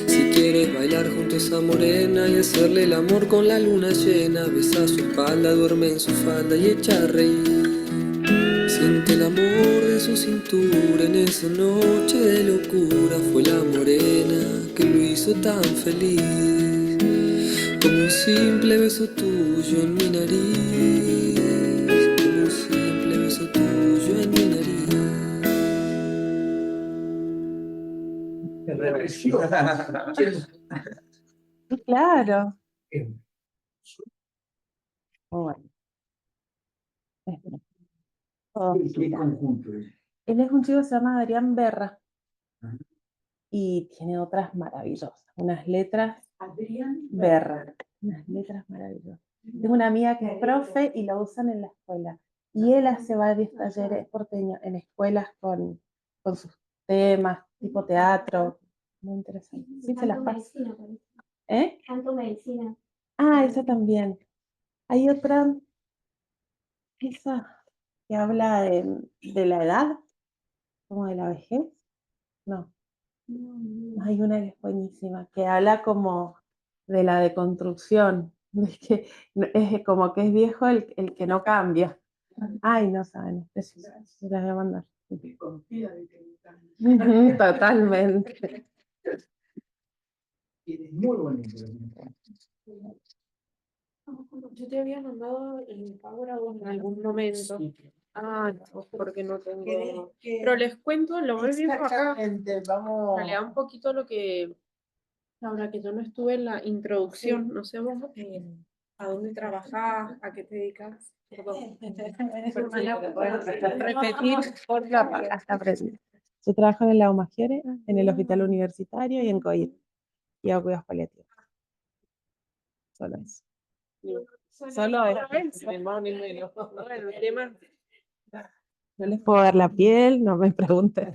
Si quieres bailar junto a esa morena y hacerle el amor con la luna llena, besa su espalda, duerme en su falda y echa a reír. Siente el amor de su cintura en esa noche de locura. Fue la morena que lo hizo tan feliz, como un simple beso tuyo en mi nariz, como un simple beso tuyo en mi nariz. Qué reversión. Sí, claro. Bueno. Oh, ¿Qué conjunto es? él es un chico que se llama Adrián Berra Ajá. y tiene otras maravillosas, unas letras Adrián Berra, unas letras maravillosas. Tengo una amiga que es profe y la usan en la escuela. Y él hace varios talleres porteños en escuelas con sus temas, tipo teatro. Muy interesante. Sí, se las Canto paso. medicina, parece. ¿Eh? Canto medicina. Ah, esa también. Hay otra, esa que habla de la edad, como de la vejez. No, hay una que es buenísima, que habla como de la deconstrucción, de que es como que es viejo el que no cambia. Ay, no saben, es preciosa, se las voy a mandar. Ujú, totalmente. Es muy bonito. Yo te había mandado el Power a vos en algún momento. Ah, no, porque no tengo. Pero les cuento, lo voy viendo acá. Exactamente, En vamos. realidad un poquito lo que, ahora que yo no estuve en la introducción, no sé vos a dónde trabajás, a qué te dedicas. Perdón. Repetir por la hasta presente. Yo trabajo en el Lago Maggiore, en el Hospital Universitario y en COIT, y hago cuidados paliativos. Solo eso. Solo es. Bueno, el tema No les puedo ver la piel, no me pregunten.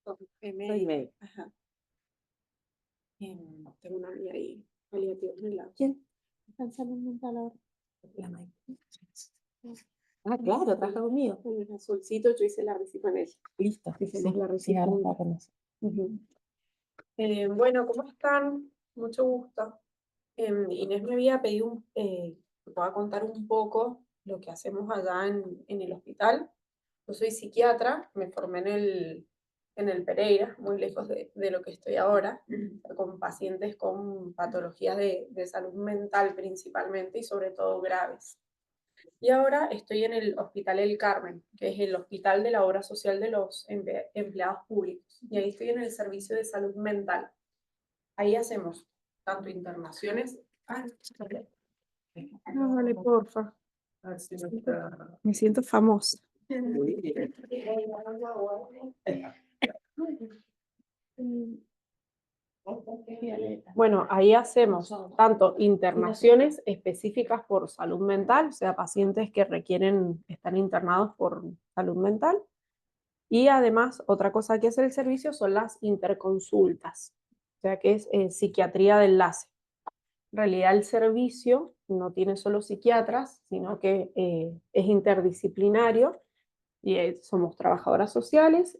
Soy médica. Ajá. Tengo una amiga ahí, paliativos en la. ¿Quién? Está en salud mental ahora. La maestra. Ah, claro, trabaja conmigo. En el azulcito yo hice la reci con ella. Listo. Hicimos la reci sí, ahora juntas. está con eso. Bueno, ¿cómo están? Mucho gusto. Inés me había pedido, te voy a contar un poco lo que hacemos allá en el hospital. Yo soy psiquiatra, me formé en el Pereira, muy lejos de lo que estoy ahora, con pacientes con patologías de salud mental principalmente y sobre todo graves. Y ahora estoy en el Hospital El Carmen, que es el hospital de la obra social de los empleados públicos. Y ahí estoy en el servicio de salud mental. Ahí hacemos tanto internaciones. No, vale, porfa. Me siento famosa. Bueno, ahí hacemos tanto internaciones específicas por salud mental, o sea, pacientes que requieren estar internados por salud mental. Y además, otra cosa que hace el servicio son las interconsultas, o sea, que es psiquiatría de enlace. En realidad el servicio no tiene solo psiquiatras, sino que es interdisciplinario y somos trabajadoras sociales,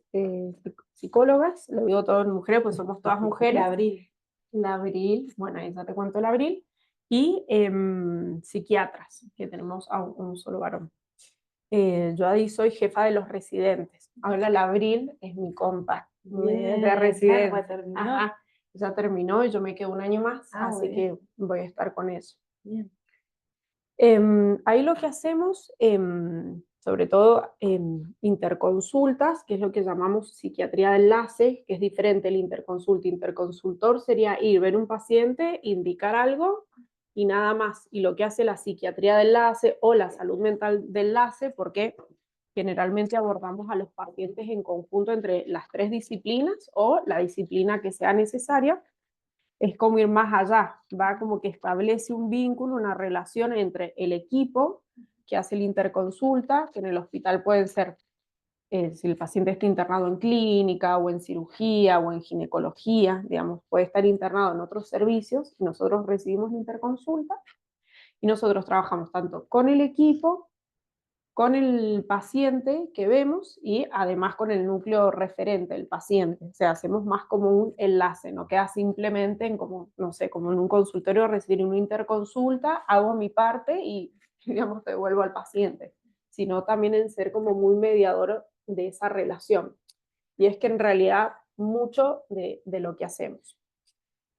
psicólogas, lo digo todo en mujeres, pues somos todas mujeres. La Abril, bueno, ahí ya te cuento la Abril, y psiquiatras, que tenemos a un solo varón. Yo ahí soy jefa de los residentes. Ahora la Abril es mi compa de residencia. Ajá, ya terminó y yo me quedo un año más, así que voy a estar con eso. Bien. Ahí lo que hacemos, sobre todo interconsultas, que es lo que llamamos psiquiatría de enlace, que es diferente el interconsulta. Interconsultor sería ir, ver un paciente, indicar algo y nada más. Y lo que hace la psiquiatría de enlace o la salud mental de enlace, porque generalmente abordamos a los pacientes en conjunto entre las tres disciplinas o la disciplina que sea necesaria, es como ir más allá, va como que establece un vínculo, una relación entre el equipo que hace la interconsulta, que en el hospital pueden ser, si el paciente está internado en clínica o en cirugía o en ginecología, digamos, puede estar internado en otros servicios, y nosotros recibimos la interconsulta y nosotros trabajamos tanto con el equipo, con el paciente que vemos y además con el núcleo referente del paciente. O sea, hacemos más como un enlace, no queda simplemente en como, no sé, como en un consultorio recibir una interconsulta, hago mi parte y, digamos, devuelvo al paciente, sino también en ser como muy mediador de esa relación. Y es que en realidad mucho de lo que hacemos.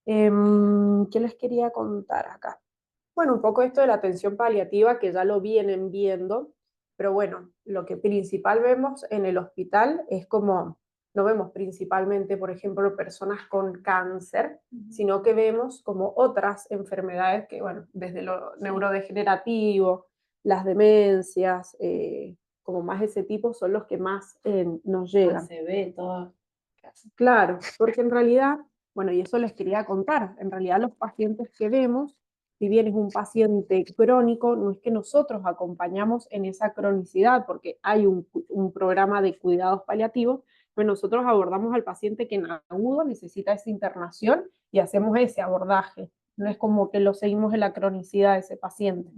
¿Qué les quería contar acá? Bueno, un poco esto de la atención paliativa, que ya lo vienen viendo, pero bueno, lo que principal vemos en el hospital es como, no vemos principalmente, por ejemplo, personas con cáncer, sino que vemos como otras enfermedades que, bueno, desde lo neurodegenerativo, las demencias, como más ese tipo, son los que más nos llegan. Se ve todo. Claro, porque en realidad, bueno, y eso les quería contar, en realidad los pacientes que vemos, si bien es un paciente crónico, no es que nosotros acompañamos en esa cronicidad, porque hay un programa de cuidados paliativos, pero nosotros abordamos al paciente que en agudo necesita esa internación y hacemos ese abordaje. No es como que lo seguimos en la cronicidad de ese paciente.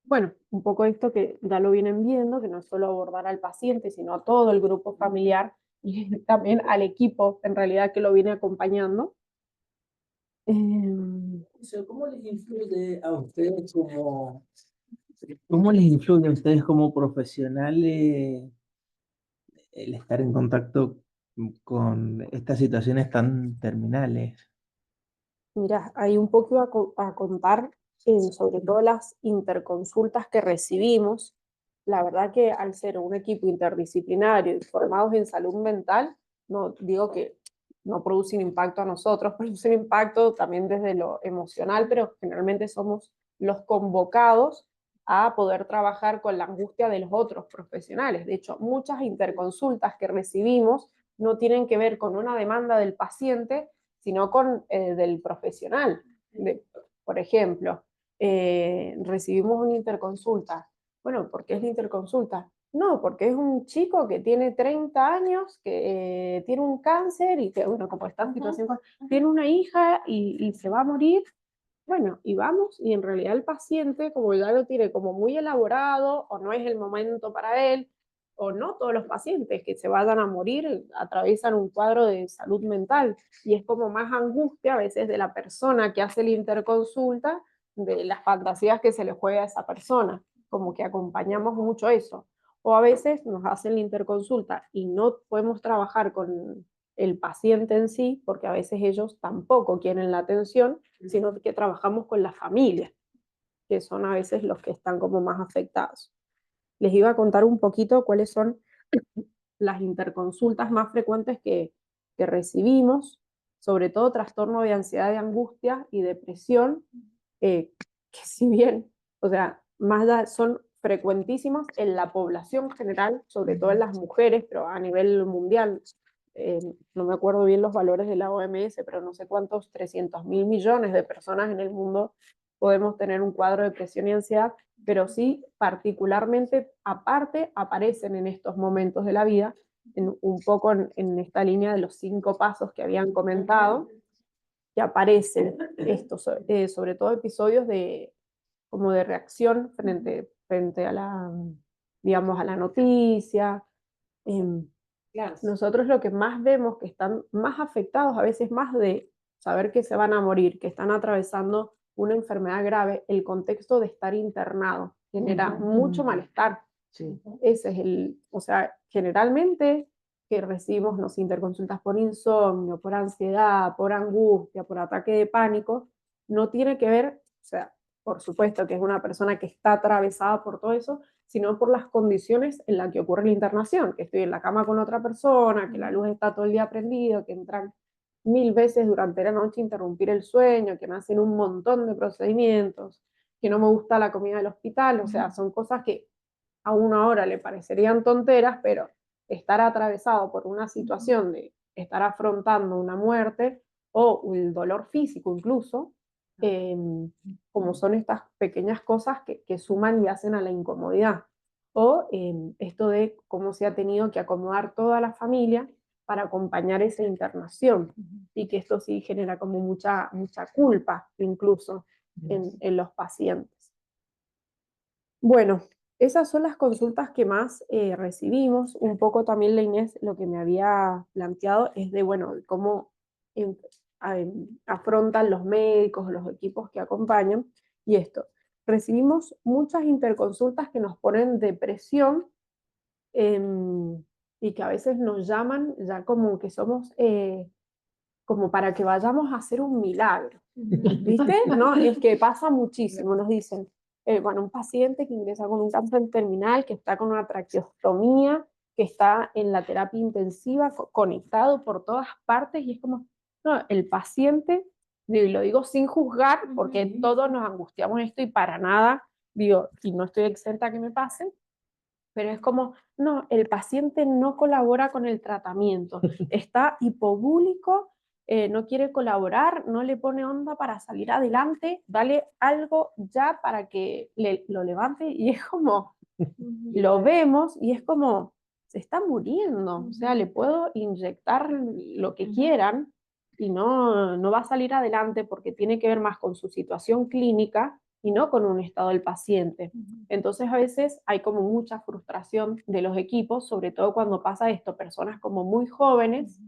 Bueno, un poco esto que ya lo vienen viendo, que no es solo abordar al paciente, sino a todo el grupo familiar y también al equipo, en realidad, que lo viene acompañando. ¿Cómo les influye a ustedes cómo les influye a ustedes como profesionales el estar en contacto con estas situaciones tan terminales? Mira, hay un poco a contar, sobre todo las interconsultas que recibimos. La verdad que al ser un equipo interdisciplinario y formados en salud mental, no digo que no producen impacto a nosotros, producen impacto también desde lo emocional, pero generalmente somos los convocados a poder trabajar con la angustia de los otros profesionales. De hecho, muchas interconsultas que recibimos no tienen que ver con una demanda del paciente, sino con del profesional. Por ejemplo, recibimos una interconsulta. Bueno, ¿por qué es la interconsulta? No, porque es un chico que tiene 30 años, que tiene un cáncer y que, bueno, como está en situación, tiene una hija y se va a morir. Bueno, y vamos, y en realidad el paciente, como ya lo tiene como muy elaborado, o no es el momento para él, o no todos los pacientes que se vayan a morir atraviesan un cuadro de salud mental, y es como más angustia a veces de la persona que hace la interconsulta, de las fantasías que se le juega a esa persona, como que acompañamos mucho eso. O a veces nos hacen la interconsulta y no podemos trabajar con el paciente en sí, porque a veces ellos tampoco quieren la atención, sino que trabajamos con la familia, que son a veces los que están como más afectados. Les iba a contar un poquito cuáles son las interconsultas más frecuentes que recibimos, sobre todo trastorno de ansiedad, de angustia y depresión, que si bien, o sea, son frecuentísimas en la población general, sobre todo en las mujeres, pero a nivel mundial, no me acuerdo bien los valores de la OMS, pero no sé cuántos, 300.000 millones de personas en el mundo podemos tener un cuadro de depresión y ansiedad, pero sí particularmente aparte aparecen en estos momentos de la vida, un poco en esta línea de los 5 pasos que habían comentado, que aparecen estos, sobre todo episodios como de reacción frente a la, digamos, a la noticia. Nosotros lo que más vemos que están más afectados, a veces más de saber que se van a morir, que están atravesando una enfermedad grave, el contexto de estar internado genera mucho malestar. Sí. Ese es o sea, generalmente que recibimos nos interconsultas por insomnio, por ansiedad, por angustia, por ataque de pánico, no tiene que ver, o sea, por supuesto que es una persona que está atravesada por todo eso, sino por las condiciones en las que ocurre la internación, que estoy en la cama con otra persona, que la luz está todo el día prendida, que entran 1000 veces durante la noche a interrumpir el sueño, que me hacen un montón de procedimientos, que no me gusta la comida del hospital, o sea, son cosas que a una hora le parecerían tonteras, pero estar atravesado por una situación de estar afrontando una muerte o el dolor físico incluso, como son estas pequeñas cosas que suman y hacen a la incomodidad. O esto de cómo se ha tenido que acomodar toda la familia para acompañar esa internación, y que esto sí genera como mucha culpa incluso en los pacientes. Bueno, esas son las consultas que más recibimos. Un poco también la Inés lo que me había planteado es de, bueno, cómo afrontan los médicos, los equipos que acompañan, y esto. Recibimos muchas interconsultas que nos ponen depresión y que a veces nos llaman ya como que somos, como para que vayamos a hacer un milagro, ¿viste? ¿No? Es que pasa muchísimo, nos dicen, bueno, un paciente que ingresa con un cáncer terminal, que está con una traqueostomía, que está en la terapia intensiva, conectado por todas partes, y es como, no, el paciente, y lo digo sin juzgar, porque todos nos angustiamos esto y para nada, digo, y no estoy exenta a que me pase, pero es como, no, el paciente no colabora con el tratamiento, está hipobúlico, no quiere colaborar, no le pone onda para salir adelante, dale algo ya para que lo levante, y es como, lo vemos y es como, se está muriendo, o sea, le puedo inyectar lo que quieran y no va a salir adelante porque tiene que ver más con su situación clínica y no con un estado del paciente. Entonces a veces hay como mucha frustración de los equipos, sobre todo cuando pasa esto, personas como muy jóvenes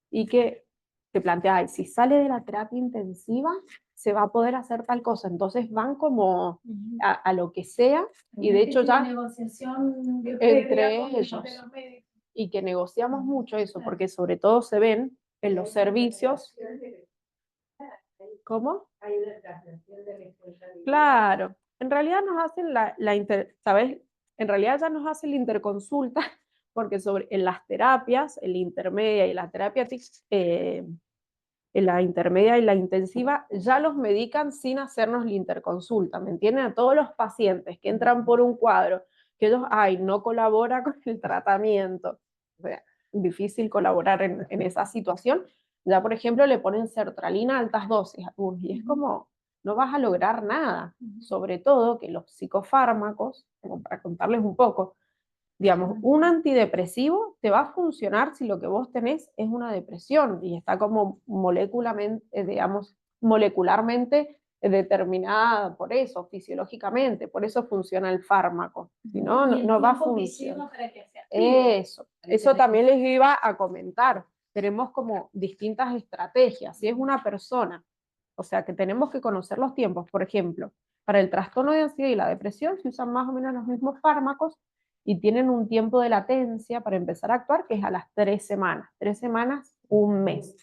y que te plantean, si sale de la terapia intensiva, se va a poder hacer tal cosa. Entonces van como a lo que sea, y de hecho ya negociación entre ellos. Y que negociamos mucho eso, porque sobre todo se ven en los servicios. ¿Cómo? Claro, en realidad nos hacen ¿sabes? En realidad ya nos hacen la interconsulta, porque en las terapias, en la intermedia y la terapia, en la intermedia y la intensiva, ya los medican sin hacernos la interconsulta, ¿me entienden? A todos los pacientes que entran por un cuadro, que ellos, no colabora con el tratamiento. O sea, difícil colaborar en esa situación, Ya, por ejemplo, le ponen sertralina a altas dosis a algunos, y es como, no vas a lograr nada. Sobre todo que los psicofármacos, como para contarles un poco, digamos, un antidepresivo te va a funcionar si lo que vos tenés es una depresión y está como digamos, molecularmente determinada por eso, fisiológicamente, por eso funciona el fármaco. Si no, no va a funcionar. Eso también les iba a comentar. Tenemos como distintas estrategias. Si es una persona, o sea que tenemos que conocer los tiempos, por ejemplo, para el trastorno de ansiedad y la depresión se usan más o menos los mismos fármacos y tienen un tiempo de latencia para empezar a actuar que es a las 3 semanas, un mes.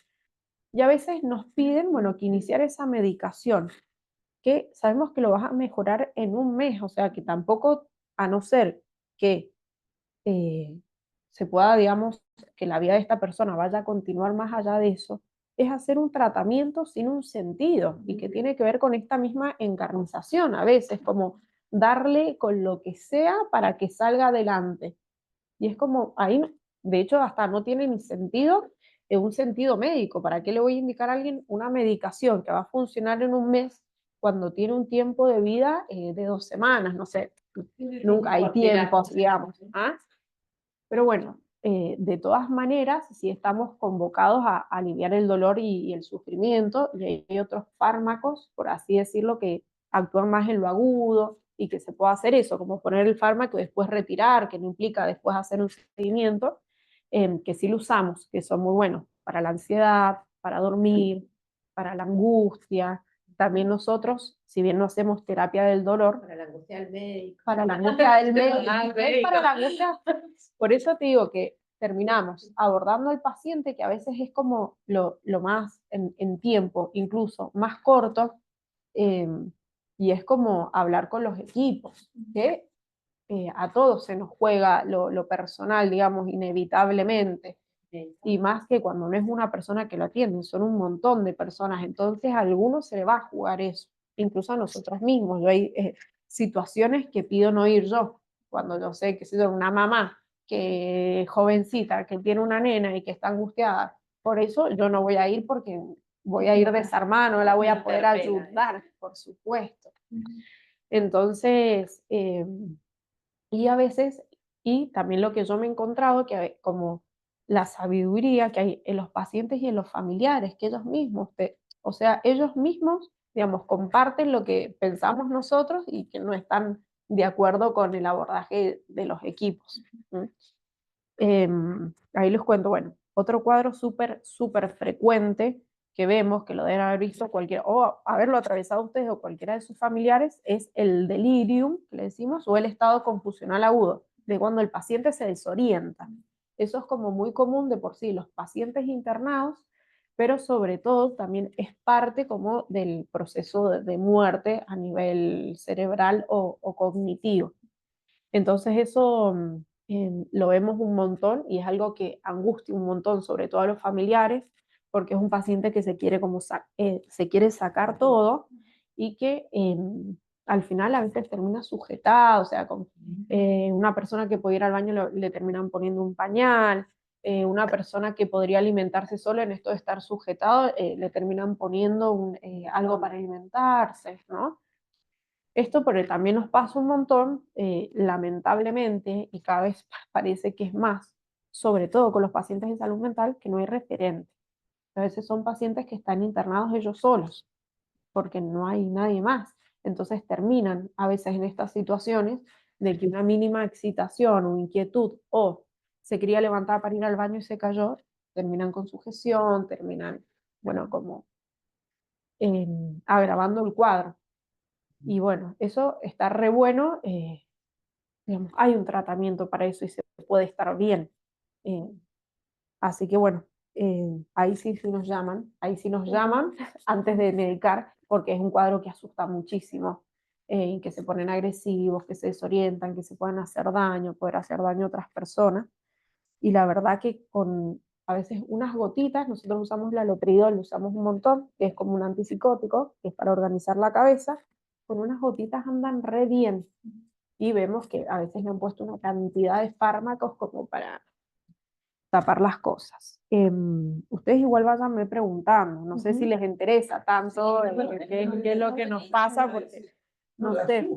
Y a veces nos piden, bueno, que iniciar esa medicación, que sabemos que lo vas a mejorar en un mes, o sea que tampoco, a no ser que se pueda, digamos, que la vida de esta persona vaya a continuar más allá de eso, es hacer un tratamiento sin un sentido y que tiene que ver con esta misma encarnización, a veces como darle con lo que sea para que salga adelante. Y es como, ahí, de hecho, hasta no tiene ni sentido, un sentido médico. ¿Para qué le voy a indicar a alguien una medicación que va a funcionar en un mes cuando tiene un tiempo de vida de 2 semanas? No sé, nunca hay tiempos, digamos. ¿Ah? Pero bueno, de todas maneras, sí estamos convocados a aliviar el dolor y el sufrimiento, y hay otros fármacos, por así decirlo, que actúan más en lo agudo y que se puede hacer eso, como poner el fármaco y después retirar, que no implica después hacer un seguimiento, que sí lo usamos, que son muy buenos para la ansiedad, para dormir, para la angustia. También nosotros, si bien no hacemos terapia del dolor, Para la angustia del médico. para la angustia del médico, para la angustia, por eso te digo que terminamos abordando al paciente, que a veces es como lo más en tiempo, incluso más corto, y es como hablar con los equipos, que a todos se nos juega lo personal, digamos, inevitablemente. Y más que cuando no es una persona que lo atiende, son un montón de personas, entonces a algunos se le va a jugar eso, incluso a nosotros mismos. Yo hay situaciones que pido no ir yo, cuando yo sé que soy una mamá que jovencita, que tiene una nena y que está angustiada, por eso yo no voy a ir porque voy a ir desarmada, no la voy a poder ayudar, por supuesto. Entonces, y a veces, y también lo que yo me he encontrado, que como la sabiduría que hay en los pacientes y en los familiares, que ellos mismos, o sea, ellos mismos, digamos, comparten lo que pensamos nosotros y que no están de acuerdo con el abordaje de los equipos. Ahí les cuento, bueno, otro cuadro súper frecuente que vemos, que lo deben haber visto cualquiera, o haberlo atravesado ustedes o cualquiera de sus familiares, es el delirium, que le decimos, o el estado confusional agudo, de cuando el paciente se desorienta. Eso es como muy común de por sí, los pacientes internados, pero sobre todo también es parte como del proceso de muerte a nivel cerebral o cognitivo. Entonces eso lo vemos un montón y es algo que angustia un montón, sobre todo a los familiares, porque es un paciente que se quiere, se quiere sacar todo y que al final a veces termina sujetado, o sea, con una persona que puede ir al baño le terminan poniendo un pañal, una persona que podría alimentarse solo en esto de estar sujetado, le terminan poniendo algo para alimentarse, ¿no? Esto porque también nos pasa un montón, lamentablemente, y cada vez parece que es más, sobre todo con los pacientes de salud mental, que no hay referente. A veces son pacientes que están internados ellos solos, porque no hay nadie más. Entonces terminan a veces en estas situaciones de que una mínima excitación o inquietud, o se quería levantar para ir al baño y se cayó, terminan con sujeción, terminan, bueno, como agravando el cuadro. Y bueno, eso está re bueno, digamos, hay un tratamiento para eso y se puede estar bien. Así que bueno, ahí sí nos llaman antes de medicar, porque es un cuadro que asusta muchísimo, que se ponen agresivos, que se desorientan, que se pueden hacer daño, poder hacer daño a otras personas. Y la verdad que con a veces unas gotitas, nosotros usamos la alopridol, lo usamos un montón, que es como un antipsicótico, que es para organizar la cabeza, con unas gotitas andan re bien. Y vemos que a veces le han puesto una cantidad de fármacos como para tapar las cosas. Ustedes igual váyanme preguntando, no sé si les interesa tanto qué es lo que nos pasa, porque no sé.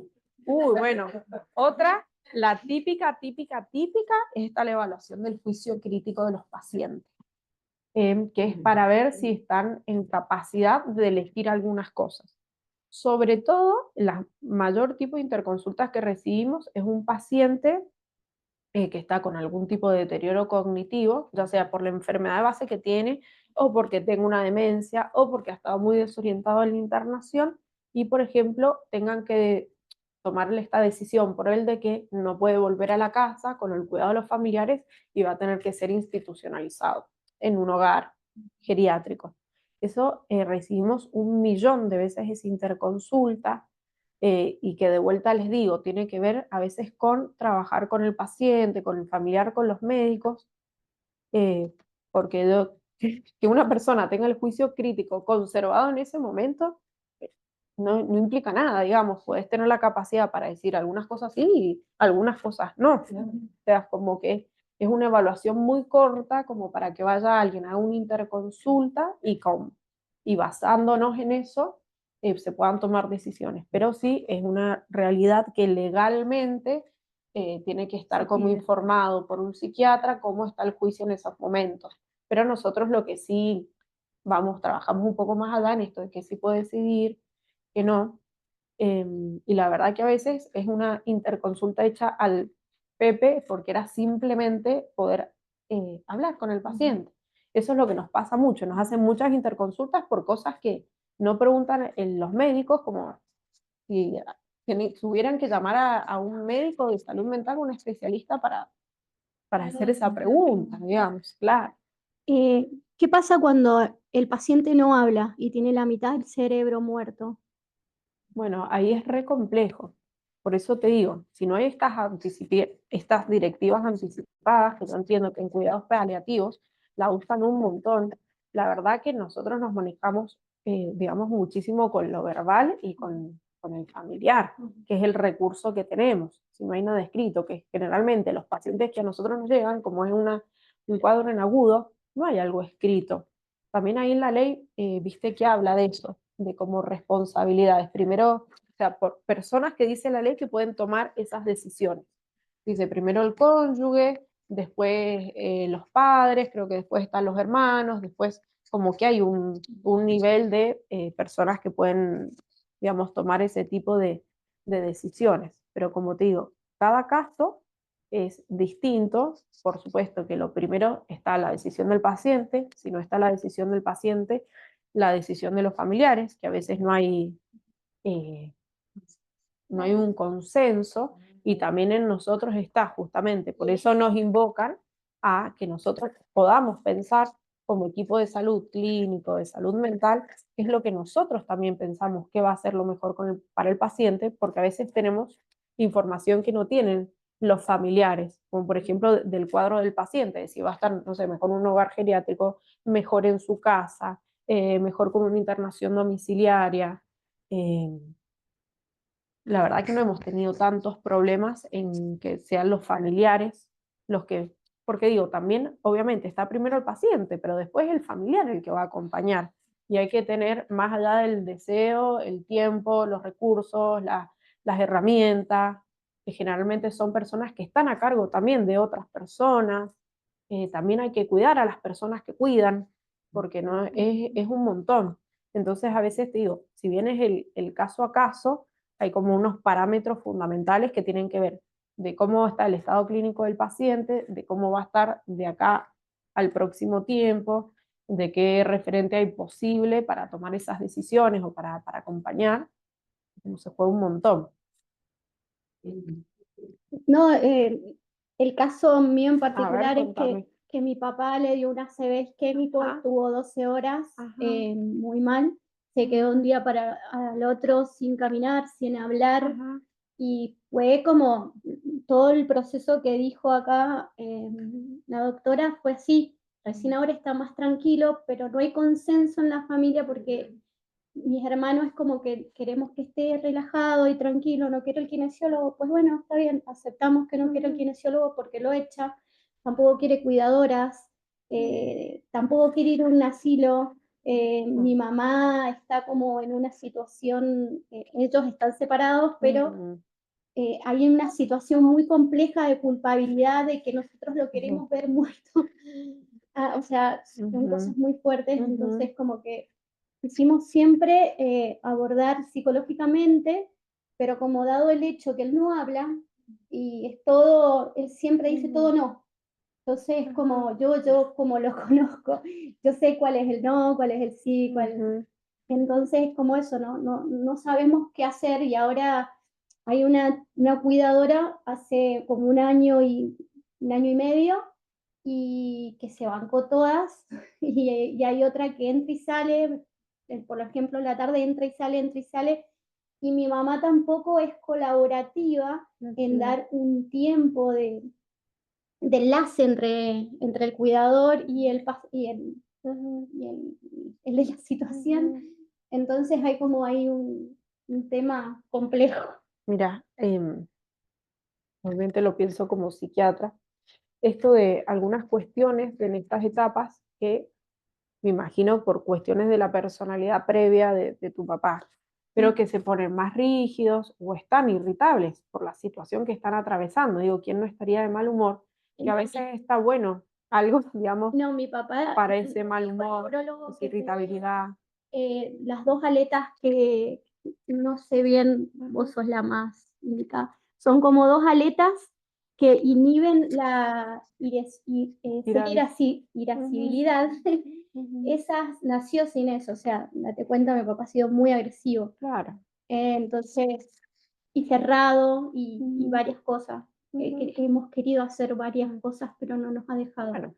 Bueno, otra, la típica está la evaluación del juicio crítico de los pacientes, que es para ver si están en capacidad de elegir algunas cosas. Sobre todo, el mayor tipo de interconsultas que recibimos es un paciente que está con algún tipo de deterioro cognitivo, ya sea por la enfermedad de base que tiene, o porque tenga una demencia, o porque ha estado muy desorientado en la internación, y por ejemplo, tengan que tomarle esta decisión por él de que no puede volver a la casa con el cuidado de los familiares y va a tener que ser institucionalizado en un hogar geriátrico. Eso recibimos 1.000.000 de veces esa interconsulta, y que de vuelta les digo, tiene que ver a veces con trabajar con el paciente, con el familiar, con los médicos, porque que una persona tenga el juicio crítico conservado en ese momento no implica nada, digamos, puedes tener la capacidad para decir algunas cosas sí y algunas cosas no. O sea, como que es una evaluación muy corta como para que vaya alguien a una interconsulta y basándonos en eso se puedan tomar decisiones. Pero sí es una realidad que legalmente tiene que estar como informado por un psiquiatra cómo está el juicio en esos momentos. Pero nosotros lo que sí trabajamos un poco más allá en esto de que sí puede decidir, que no. Y la verdad que a veces es una interconsulta hecha al Pepe porque era simplemente poder hablar con el paciente. Eso es lo que nos pasa mucho, nos hacen muchas interconsultas por cosas que no preguntan en los médicos, como si tuvieran que llamar a un médico de salud mental, un especialista para hacer esa pregunta, digamos, claro. ¿Qué pasa cuando el paciente no habla y tiene la mitad del cerebro muerto? Bueno, ahí es re complejo. Por eso te digo, si no hay estas directivas anticipadas, que yo entiendo que en cuidados paliativos la usan un montón, la verdad que nosotros nos manejamos, digamos, muchísimo con lo verbal y con el familiar, que es el recurso que tenemos. Si no hay nada escrito, que generalmente los pacientes que a nosotros nos llegan, como es un cuadro en agudo, no hay algo escrito. También ahí en la ley, viste que habla de eso, de como responsabilidades. Primero, o sea, por personas que dice la ley que pueden tomar esas decisiones. Dice primero el cónyuge, después los padres, creo que después están los hermanos, después como que hay un nivel de personas que pueden, digamos, tomar ese tipo de decisiones. Pero como te digo, cada caso es distinto. Por supuesto que lo primero está la decisión del paciente, si no está la decisión del paciente, la decisión de los familiares, que a veces no hay un consenso, y también en nosotros está justamente, por eso nos invocan a que nosotros podamos pensar como equipo de salud clínico, de salud mental, qué es lo que nosotros también pensamos que va a ser lo mejor para el paciente, porque a veces tenemos información que no tienen los familiares, como por ejemplo del cuadro del paciente, si va a estar, no sé, mejor en un hogar geriátrico, mejor en su casa, mejor con una internación domiciliaria. La verdad que no hemos tenido tantos problemas en que sean los familiares los que, porque digo, también obviamente está primero el paciente, pero después el familiar el que va a acompañar. Y hay que tener, más allá del deseo, el tiempo, los recursos, las herramientas, que generalmente son personas que están a cargo también de otras personas. También hay que cuidar a las personas que cuidan, porque no, es un montón. Entonces a veces te digo, si bien es el caso a caso, hay como unos parámetros fundamentales que tienen que ver de cómo está el estado clínico del paciente, de cómo va a estar de acá al próximo tiempo, de qué referente hay posible para tomar esas decisiones o para acompañar. Se fue un montón. No, el caso mío en A ver, particular es contame. que mi papá le dio una ACV isquémico, Ajá. estuvo 12 horas Ajá. muy mal, se quedó un día para al otro sin caminar, sin hablar, Ajá. y fue como todo el proceso que dijo acá la doctora fue así. Recién ahora está más tranquilo, pero no hay consenso en la familia porque mis hermanos es como que queremos que esté relajado y tranquilo, no quiere el kinesiólogo, pues bueno, está bien, aceptamos que no quiere el kinesiólogo porque lo echa, tampoco quiere cuidadoras, tampoco quiere ir a un asilo. Mi mamá está como en una situación, ellos están separados, pero hay una situación muy compleja de culpabilidad, de que nosotros lo queremos ver muerto. O sea, son cosas muy fuertes, entonces como que quisimos siempre abordar psicológicamente, pero como dado el hecho que él no habla, y es todo, él siempre dice todo no. Entonces, como yo como lo conozco, yo sé cuál es el no, cuál es el sí, cuál. Entonces, como eso, no sabemos qué hacer, y ahora hay una cuidadora hace como un año y medio, y que se bancó todas, y hay otra que entra y sale, por ejemplo, en la tarde entra y sale, y mi mamá tampoco es colaborativa en dar un tiempo de enlace entre el cuidador y el de la situación. Entonces hay como ahí un tema complejo. Mira, obviamente lo pienso como psiquiatra, esto de algunas cuestiones en estas etapas que me imagino por cuestiones de la personalidad previa de tu papá, pero que se ponen más rígidos o están irritables por la situación que están atravesando. Digo, ¿quién no estaría de mal humor? Que a veces está bueno algo, digamos, No, mi papá, para ese mal humor, neurólogo, esa que irritabilidad. las dos aletas que no sé bien, vos sos la más indicada, son como dos aletas que inhiben la irascibilidad. Esas nació sin eso, o sea, date cuenta, mi papá ha sido muy agresivo. Claro. Entonces, y cerrado, y varias cosas. Que hemos querido hacer varias cosas, pero no nos ha dejado. Bueno,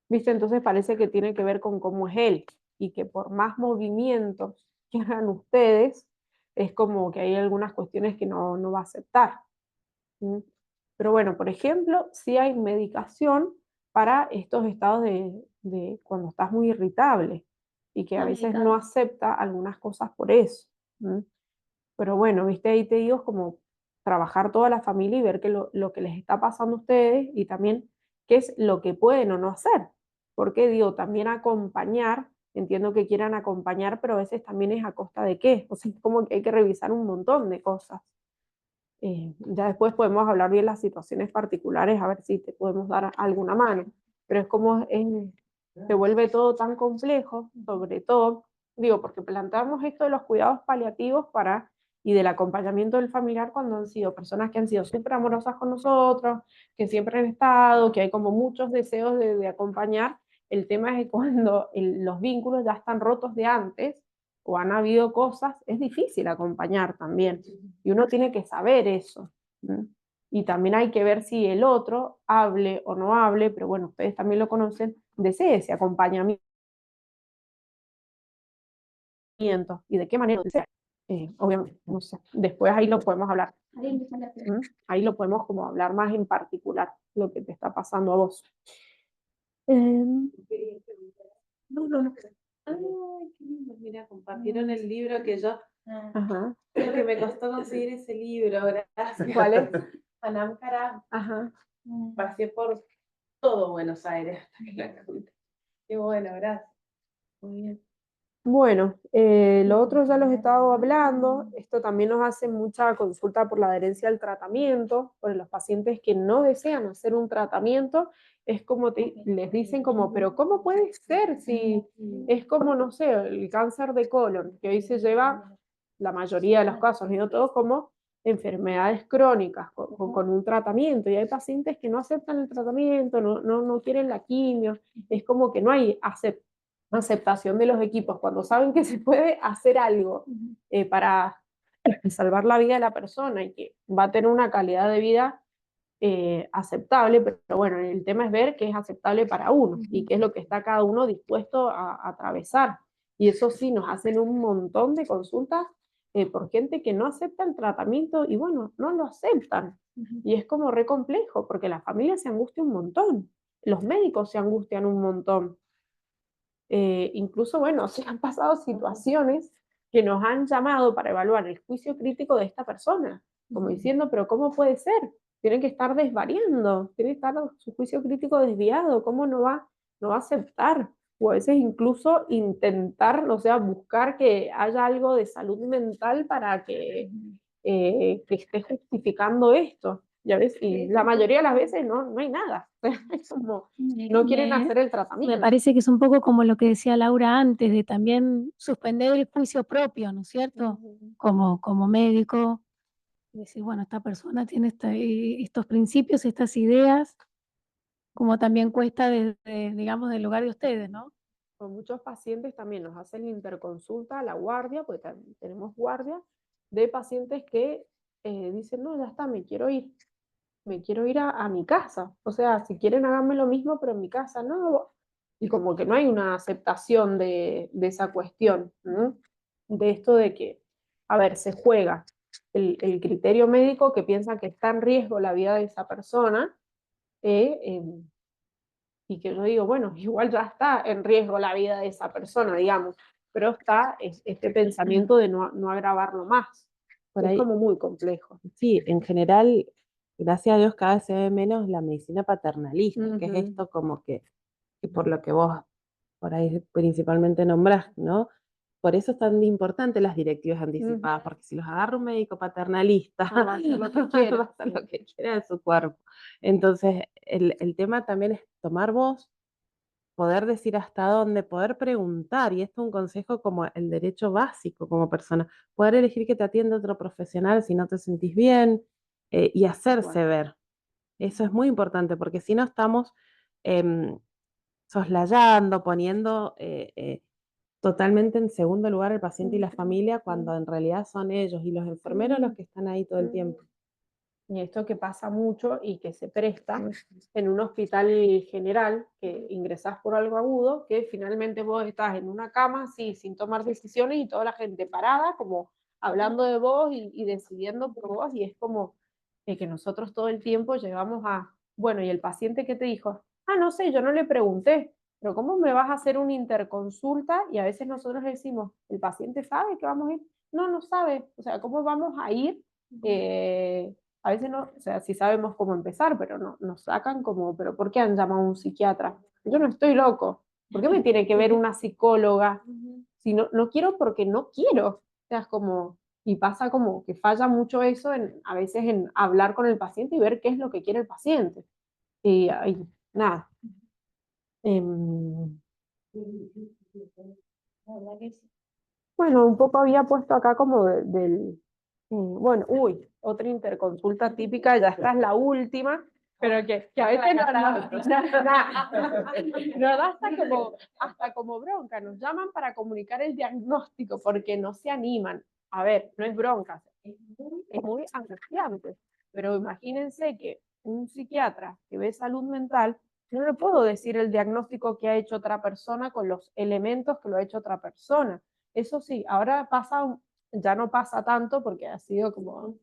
¿viste? Entonces parece que tiene que ver con cómo es él, y que por más movimientos que hagan ustedes, es como que hay algunas cuestiones que no va a aceptar. ¿Mm? Pero bueno, por ejemplo, sí hay medicación para estos estados de cuando estás muy irritable y que a veces no acepta algunas cosas por eso. ¿Mm? Pero bueno, viste, ahí te digo, es como trabajar toda la familia y ver que lo que les está pasando a ustedes, y también qué es lo que pueden o no hacer. Porque digo, también acompañar, entiendo que quieran acompañar, pero a veces también es a costa de qué. O sea, es como que hay que revisar un montón de cosas. Ya después podemos hablar bien las situaciones particulares, a ver si te podemos dar alguna mano. Pero es como se vuelve todo tan complejo, sobre todo, digo, porque planteamos esto de los cuidados paliativos y del acompañamiento del familiar cuando han sido personas que han sido súper amorosas con nosotros, que siempre han estado, que hay como muchos deseos de acompañar. El tema es que cuando los vínculos ya están rotos de antes, o han habido cosas, es difícil acompañar también. Y uno tiene que saber eso. ¿Mm? Y también hay que ver si el otro, hable o no hable, pero bueno, ustedes también lo conocen, desee ese acompañamiento y de qué manera desea. Obviamente, no sé. Después ahí lo podemos hablar. Ahí lo podemos como hablar más en particular, lo que te está pasando a vos. No. Ay, qué lindo. Mira, compartieron el libro que yo, Ajá. lo que me costó conseguir ese libro, gracias. ¿Cuál es? Anam Karam. Ajá. Pasé por todo Buenos Aires hasta que la encontré. Qué bueno, gracias. Muy bien. Bueno, lo otro ya los he estado hablando. Esto también nos hace mucha consulta por la adherencia al tratamiento, por los pacientes que no desean hacer un tratamiento. Es como les dicen como, pero ¿cómo puede ser si es como, no sé, el cáncer de colon, que hoy se lleva la mayoría de los casos, y no todos, como enfermedades crónicas con un tratamiento? Y hay pacientes que no aceptan el tratamiento, no quieren la quimio. Es como que no hay aceptación de los equipos cuando saben que se puede hacer algo para salvar la vida de la persona y que va a tener una calidad de vida aceptable. Pero bueno, el tema es ver qué es aceptable para uno y qué es lo que está cada uno dispuesto a atravesar. Y eso sí, nos hacen un montón de consultas por gente que no acepta el tratamiento, y bueno, no lo aceptan. Y es como re complejo, porque la familia se angustia un montón, los médicos se angustian un montón. Incluso, bueno, se han pasado situaciones que nos han llamado para evaluar el juicio crítico de esta persona, como diciendo, pero ¿cómo puede ser? tiene que estar desvariando, tiene que estar su juicio crítico desviado, ¿cómo no va a aceptar? O a veces incluso intentar, o sea, buscar que haya algo de salud mental para que esté justificando esto. ¿Ya ves? Y la mayoría de las veces no hay nada. Es como, no quieren hacer el Me tratamiento. parece que es un poco como lo que decía Laura antes, de también suspender el juicio propio, ¿no es cierto? Como médico, decir, bueno, esta persona tiene estos principios, estas ideas, como también cuesta desde, digamos, del lugar de ustedes, ¿no? Con muchos pacientes también nos hacen interconsulta a la guardia, porque también tenemos guardia, de pacientes que dicen, no, ya está, me quiero ir a mi casa. O sea, si quieren háganme lo mismo, pero en mi casa no. Y como que no hay una aceptación de esa cuestión, ¿no? De esto de que, a ver, se juega el criterio médico que piensa que está en riesgo la vida de esa persona, y que yo digo, bueno, igual ya está en riesgo la vida de esa persona, digamos, pero está este pensamiento de no agravarlo más. Por Es ahí, como muy complejo. sí, en general, gracias a Dios, cada vez se ve menos la medicina paternalista, que es Ujú. esto como que por lo que vos por ahí principalmente nombrás, ¿no? Por eso es tan importante las directivas anticipadas, porque si los agarra un médico paternalista, Va a hacer lo que quiera. va a hacer lo que quiera de su cuerpo. Entonces, el tema también es tomar vos, poder decir hasta dónde, poder preguntar, y esto es un consejo como el derecho básico como persona, poder elegir que te atienda otro profesional si no te sentís bien, y hacerse ver. Eso es muy importante, porque si no estamos em, soslayando, poniendo totalmente en segundo lugar el paciente y la familia, cuando en realidad son ellos y los enfermeros los que están ahí todo el tiempo. Y esto que pasa mucho y que se presta en un hospital general, que ingresás por algo agudo, que finalmente vos estás en una cama, sí, sin tomar decisiones y toda la gente parada, como hablando de vos y decidiendo por vos, y es como que nosotros todo el tiempo llegamos a, bueno, ¿y el paciente qué te dijo? Ah, no sé, yo no le pregunté, pero ¿cómo me vas a hacer una interconsulta? Y a veces nosotros decimos, ¿el paciente sabe que vamos a ir? No, no sabe, o sea, ¿cómo vamos a ir? A veces no, o sea, sí sabemos cómo empezar, pero no, nos sacan como, ¿pero por qué han llamado a un psiquiatra? Yo no estoy loco. ¿Por qué me tiene que ver una psicóloga? Si no quiero porque no quiero. O sea, es como, y pasa como que falla mucho eso a veces en hablar con el paciente y ver qué es lo que quiere el paciente. Y nada. Em, Bueno, un poco había puesto acá como bueno, otra interconsulta típica, ya esta es la última, pero que a veces nos da hasta como bronca, nos llaman para comunicar el diagnóstico porque no se animan. A ver, no es bronca, es muy angustiante, pero imagínense que un psiquiatra que ve salud mental, no le puedo decir el diagnóstico que ha hecho otra persona con los elementos que lo ha hecho otra persona. Eso sí, ahora ya no pasa tanto porque ha sido como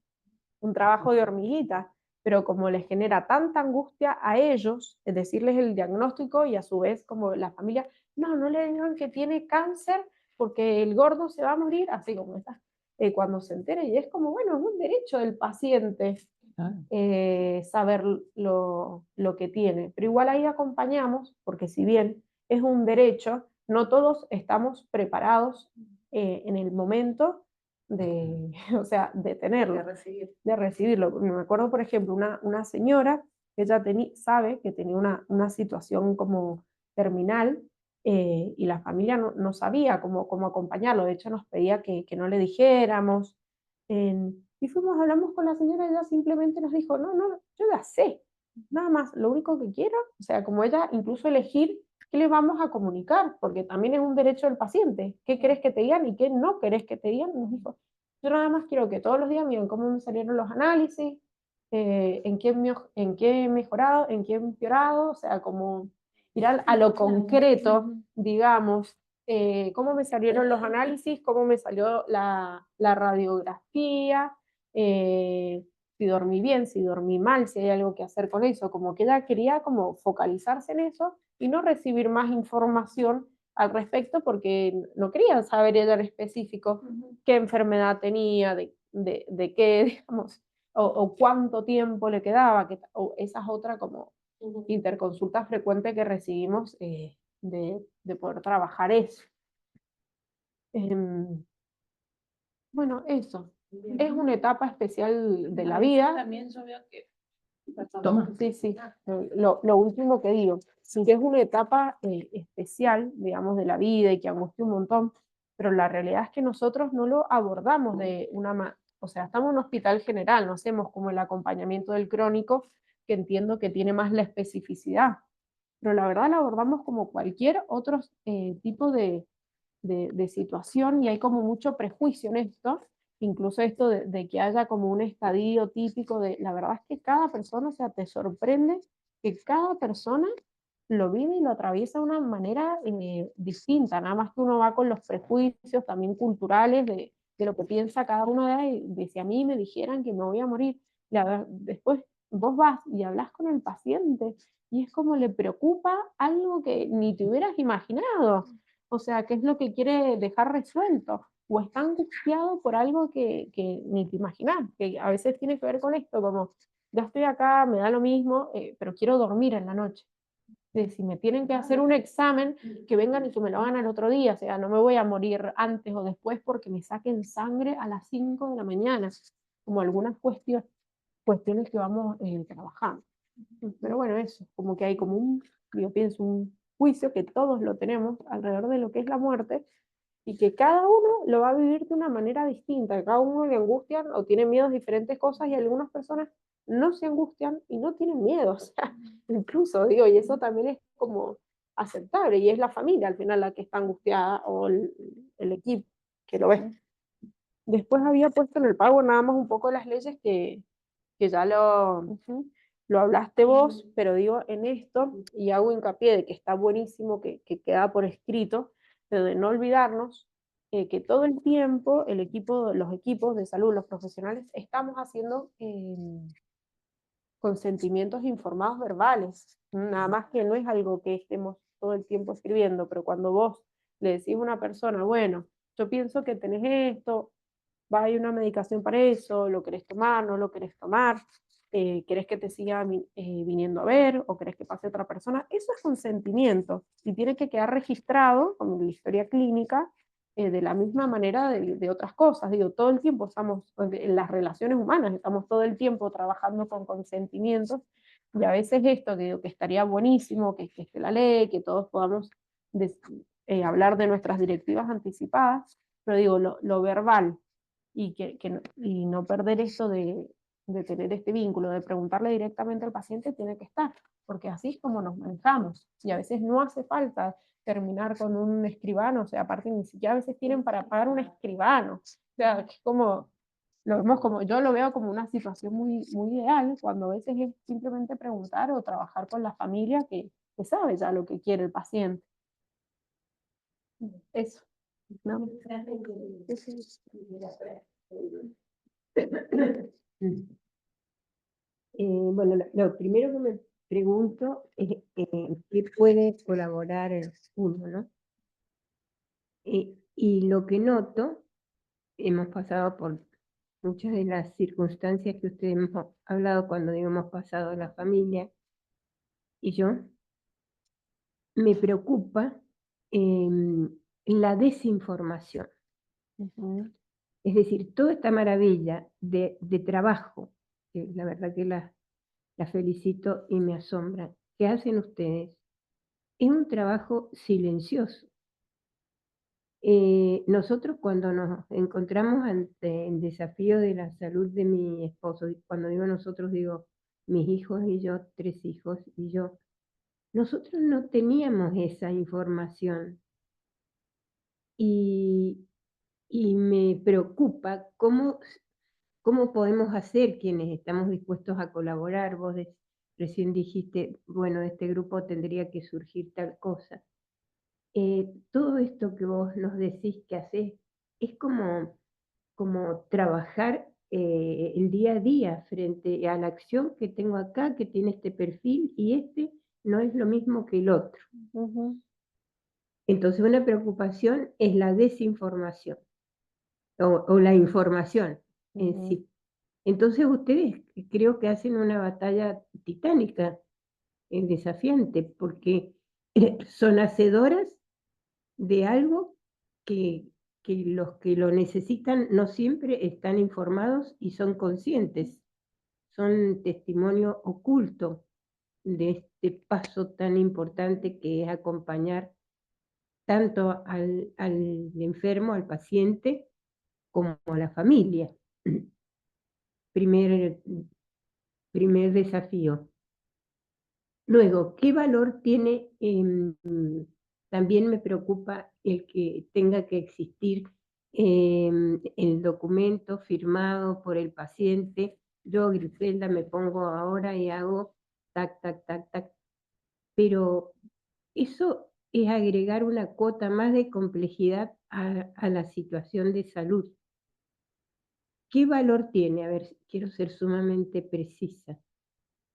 un trabajo de hormiguita, pero como les genera tanta angustia a ellos, es decirles el diagnóstico y a su vez como la familia, no le digan que tiene cáncer porque el gordo se va a morir, así como está, cuando se entere, y es como, bueno, es un derecho del paciente saber lo que tiene, pero igual ahí acompañamos, porque si bien es un derecho, no todos estamos preparados en el momento o sea, de tenerlo, de recibirlo. Me acuerdo, por ejemplo, una señora que ella sabe que tenía una situación como terminal, y la familia no sabía cómo acompañarlo, de hecho nos pedía que no le dijéramos, y hablamos con la señora y ella simplemente nos dijo, no, yo ya sé, nada más, lo único que quiero, o sea, como ella incluso elegir qué le vamos a comunicar, porque también es un derecho del paciente, qué querés que te digan y qué no querés que te digan, nos dijo, yo nada más quiero que todos los días miren cómo me salieron los análisis, en qué he mejorado, en qué he empeorado, o sea, como ir a lo concreto, digamos, cómo me salieron los análisis, cómo me salió la radiografía, si dormí bien, si dormí mal, si hay algo que hacer con eso, como que ella quería como focalizarse en eso y no recibir más información al respecto porque no quería saber ella en específico qué enfermedad tenía, de qué, digamos, o cuánto tiempo le quedaba, o esa es otra como interconsulta frecuente que recibimos de poder trabajar eso. Bueno, eso. Es una etapa especial de la vida. También yo veo que... Toma. Sí, sí. Lo último que digo, que es una etapa especial, digamos, de la vida y que angustia un montón, pero la realidad es que nosotros no lo abordamos de una manera, o sea, estamos en un hospital general, no hacemos como el acompañamiento del crónico, que entiendo que tiene más la especificidad, pero la verdad la abordamos como cualquier otro tipo de situación y hay como mucho prejuicio en esto, incluso esto de que haya como un estadio típico la verdad es que cada persona, o sea, te sorprende que cada persona lo vive y lo atraviesa de una manera distinta, nada más que uno va con los prejuicios también culturales de lo que piensa cada uno de si a mí me dijeran que me voy a morir, después vos vas y hablas con el paciente y es como le preocupa algo que ni te hubieras imaginado. O sea, ¿qué es lo que quiere dejar resuelto? O está angustiado por algo que ni te imaginas, que a veces tiene que ver con esto, como ya estoy acá, me da lo mismo, pero quiero dormir en la noche. Si me tienen que hacer un examen, que vengan y que me lo hagan al otro día, o sea, no me voy a morir antes o después porque me saquen sangre a las 5 de la mañana, como algunas cuestiones que vamos trabajando. Pero bueno, eso, como que hay como yo pienso, un juicio que todos lo tenemos alrededor de lo que es la muerte y que cada uno lo va a vivir de una manera distinta, cada uno le angustian o tiene miedos diferentes cosas y algunas personas no se angustian y no tienen miedo, o sea, incluso digo, y eso también es como aceptable y es la familia al final la que está angustiada o el equipo que lo ve. Después había puesto en el pago nada más un poco las leyes que ya lo hablaste vos, pero digo en esto, y hago hincapié de que está buenísimo que queda por escrito, pero de no olvidarnos que todo el tiempo los equipos de salud, los profesionales, estamos haciendo consentimientos informados verbales, nada más que no es algo que estemos todo el tiempo escribiendo, pero cuando vos le decís a una persona, bueno, yo pienso que tenés esto, va a ir una medicación para eso, lo querés tomar, no lo querés tomar, querés que te siga viniendo a ver o querés que pase otra persona, eso es consentimiento y tiene que quedar registrado con la historia clínica de la misma manera de otras cosas. Digo, todo el tiempo estamos en las relaciones humanas, estamos todo el tiempo trabajando con consentimientos y a veces esto que digo que estaría buenísimo, que esté la ley, que todos podamos hablar de nuestras directivas anticipadas, pero digo, lo verbal, y no perder esto de tener este vínculo, de preguntarle directamente al paciente, tiene que estar, porque así es como nos manejamos, y a veces no hace falta terminar con un escribano, o sea, aparte ni siquiera a veces tienen para pagar un escribano, o sea, es como, yo lo veo como una situación muy, muy ideal, cuando a veces es simplemente preguntar o trabajar con la familia que sabe ya lo que quiere el paciente. Eso. No. Bueno, lo primero que me pregunto es qué puede colaborar uno, ¿no? Y lo que noto, hemos pasado por muchas de las circunstancias que ustedes hemos hablado cuando digo hemos pasado la familia y yo, me preocupa la desinformación. Es decir, toda esta maravilla de trabajo, que la verdad que la felicito y me asombra, que hacen ustedes, es un trabajo silencioso. Nosotros cuando nos encontramos ante el desafío de la salud de mi esposo, y cuando digo nosotros digo mis hijos y yo, 3 hijos y yo, nosotros no teníamos esa información. Y me preocupa cómo podemos hacer quienes estamos dispuestos a colaborar. Vos recién dijiste, bueno, de este grupo tendría que surgir tal cosa. Todo esto que vos nos decís que hacés es como trabajar el día a día frente a la acción que tengo acá, que tiene este perfil, y este no es lo mismo que el otro. Entonces una preocupación es la desinformación o la información en sí. Entonces ustedes creo que hacen una batalla titánica, desafiante, porque son hacedoras de algo que los que lo necesitan no siempre están informados y son conscientes. Son testimonio oculto de este paso tan importante que es acompañar tanto al enfermo, al paciente, como a la familia. Primer desafío. Luego, ¿qué valor tiene? También me preocupa el que tenga que existir el documento firmado por el paciente. Yo, Griselda, me pongo ahora y hago tac, tac, tac, tac. Pero eso es agregar una cuota más de complejidad a la situación de salud. ¿Qué valor tiene? A ver, quiero ser sumamente precisa.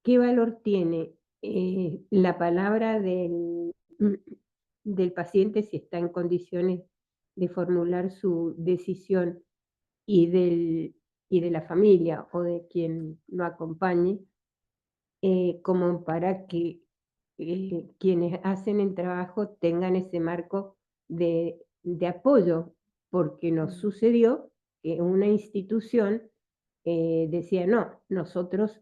¿Qué valor tiene la palabra del paciente si está en condiciones de formular su decisión y de la familia o de quien lo acompañe, como para que quienes hacen el trabajo tengan ese marco de apoyo? Porque nos sucedió que una institución decía, no, nosotros,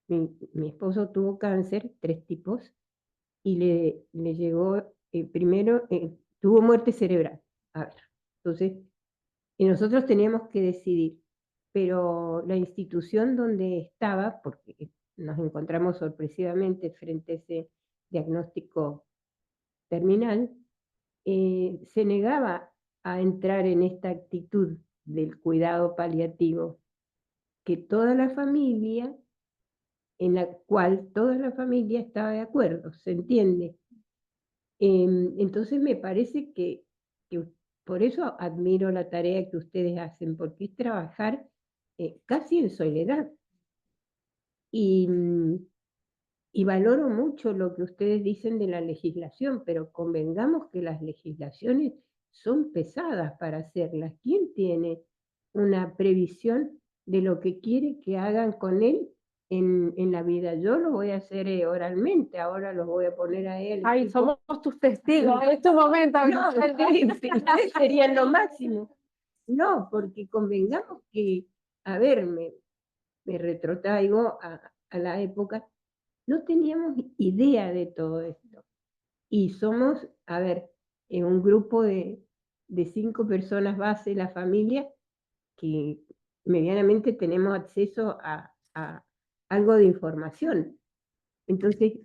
mi esposo tuvo cáncer, 3 tipos, y le llegó, primero, tuvo muerte cerebral. A ver, entonces, y nosotros teníamos que decidir, pero la institución donde estaba, porque nos encontramos sorpresivamente frente a ese diagnóstico terminal, se negaba a entrar en esta actitud del cuidado paliativo, que toda la familia, en la cual toda la familia estaba de acuerdo, ¿se entiende? Entonces me parece que por eso admiro la tarea que ustedes hacen, porque es trabajar casi en soledad. Y valoro mucho lo que ustedes dicen de la legislación, pero convengamos que las legislaciones son pesadas para hacerlas. ¿Quién tiene una previsión de lo que quiere que hagan con él en la vida? Yo lo voy a hacer oralmente, ahora los voy a poner a él. Ay, somos tus testigos en este momento. No, ustedes serían lo máximo. No, porque convengamos que, a ver, me retrotraigo a la época, no teníamos idea de todo esto. Y somos, a ver, en un grupo de 5 personas base, la familia, que medianamente tenemos acceso a algo de información. Entonces,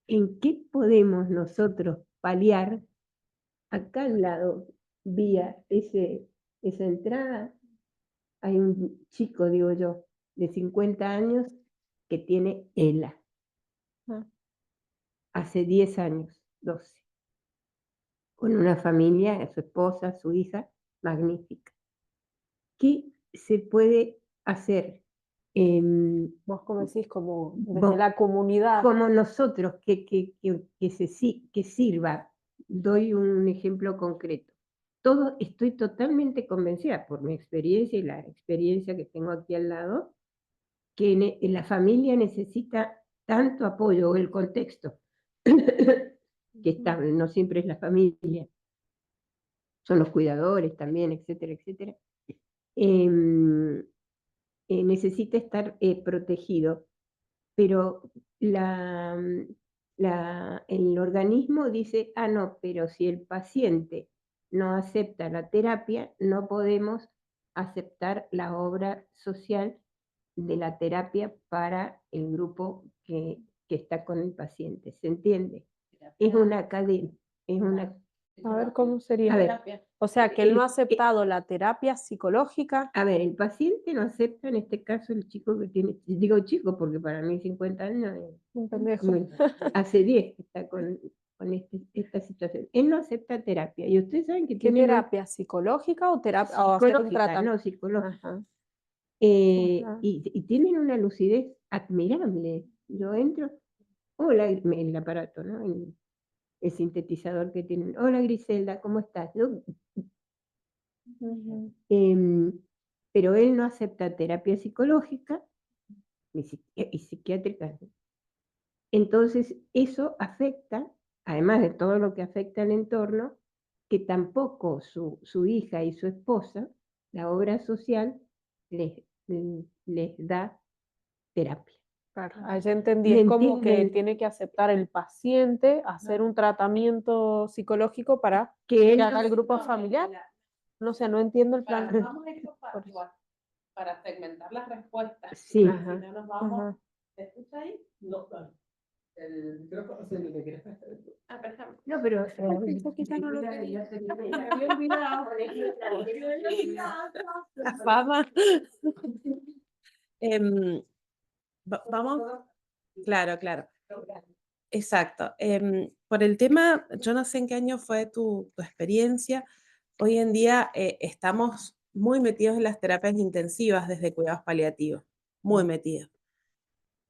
¿en qué podemos nosotros paliar? Acá al lado, vía esa entrada, hay un chico, digo yo, de 50 años que tiene ELA. Hace 10 años, 12. Con una familia, su esposa, su hija, magnífica. ¿Qué se puede hacer? Vos como decís, como desde la comunidad. Como nosotros, que sirva. Doy un ejemplo concreto. Estoy totalmente convencida, por mi experiencia y la experiencia que tengo aquí al lado, que la familia necesita tanto apoyo, o el contexto, que estable, no siempre es la familia, son los cuidadores también, etcétera, etcétera. Necesita estar protegido, pero el organismo dice, no, pero si el paciente no acepta la terapia, no podemos aceptar la obra social de la terapia para el grupo que está con el paciente, ¿se entiende? Es una cadena, es una... A ver, ¿cómo sería? A ver, o sea, que él no ha aceptado la terapia psicológica. A ver, el paciente no acepta, en este caso, el chico que tiene, digo chico porque para mí 50 años es Un pendejo. hace 10 que está con esta situación. Él no acepta terapia. Y ustedes saben que ¿Qué tiene terapia? ¿Psicológica o terapia? O hacer un psicológica, tratamiento. no psicológica. Ajá. Ajá. Y tienen una lucidez admirable. Yo entro, hola, el aparato, ¿no? El sintetizador que tienen. Hola Griselda, ¿cómo estás? Yo, pero él no acepta terapia psicológica y psiquiátrica. Entonces, eso afecta, además de todo lo que afecta al entorno, que tampoco su hija y su esposa, la obra social, les da terapia. Claro, ahí ya entendí, ¿Me es como que entienden? tiene que aceptar el paciente, hacer un tratamiento psicológico para Que que él haga no el grupo familiar. No sé, no entiendo el plan. Para segmentar las respuestas. Sí. Ajá, Si no nos vamos, ajá. ¿te escucha ahí? No, claro. El micrófono se lo que Ah, por ejemplo. No, pero La fama. Vamos, claro, claro. Exacto. Por el tema, yo no sé en qué año fue tu experiencia. Hoy en día estamos muy metidos en las terapias intensivas desde cuidados paliativos, muy metidos.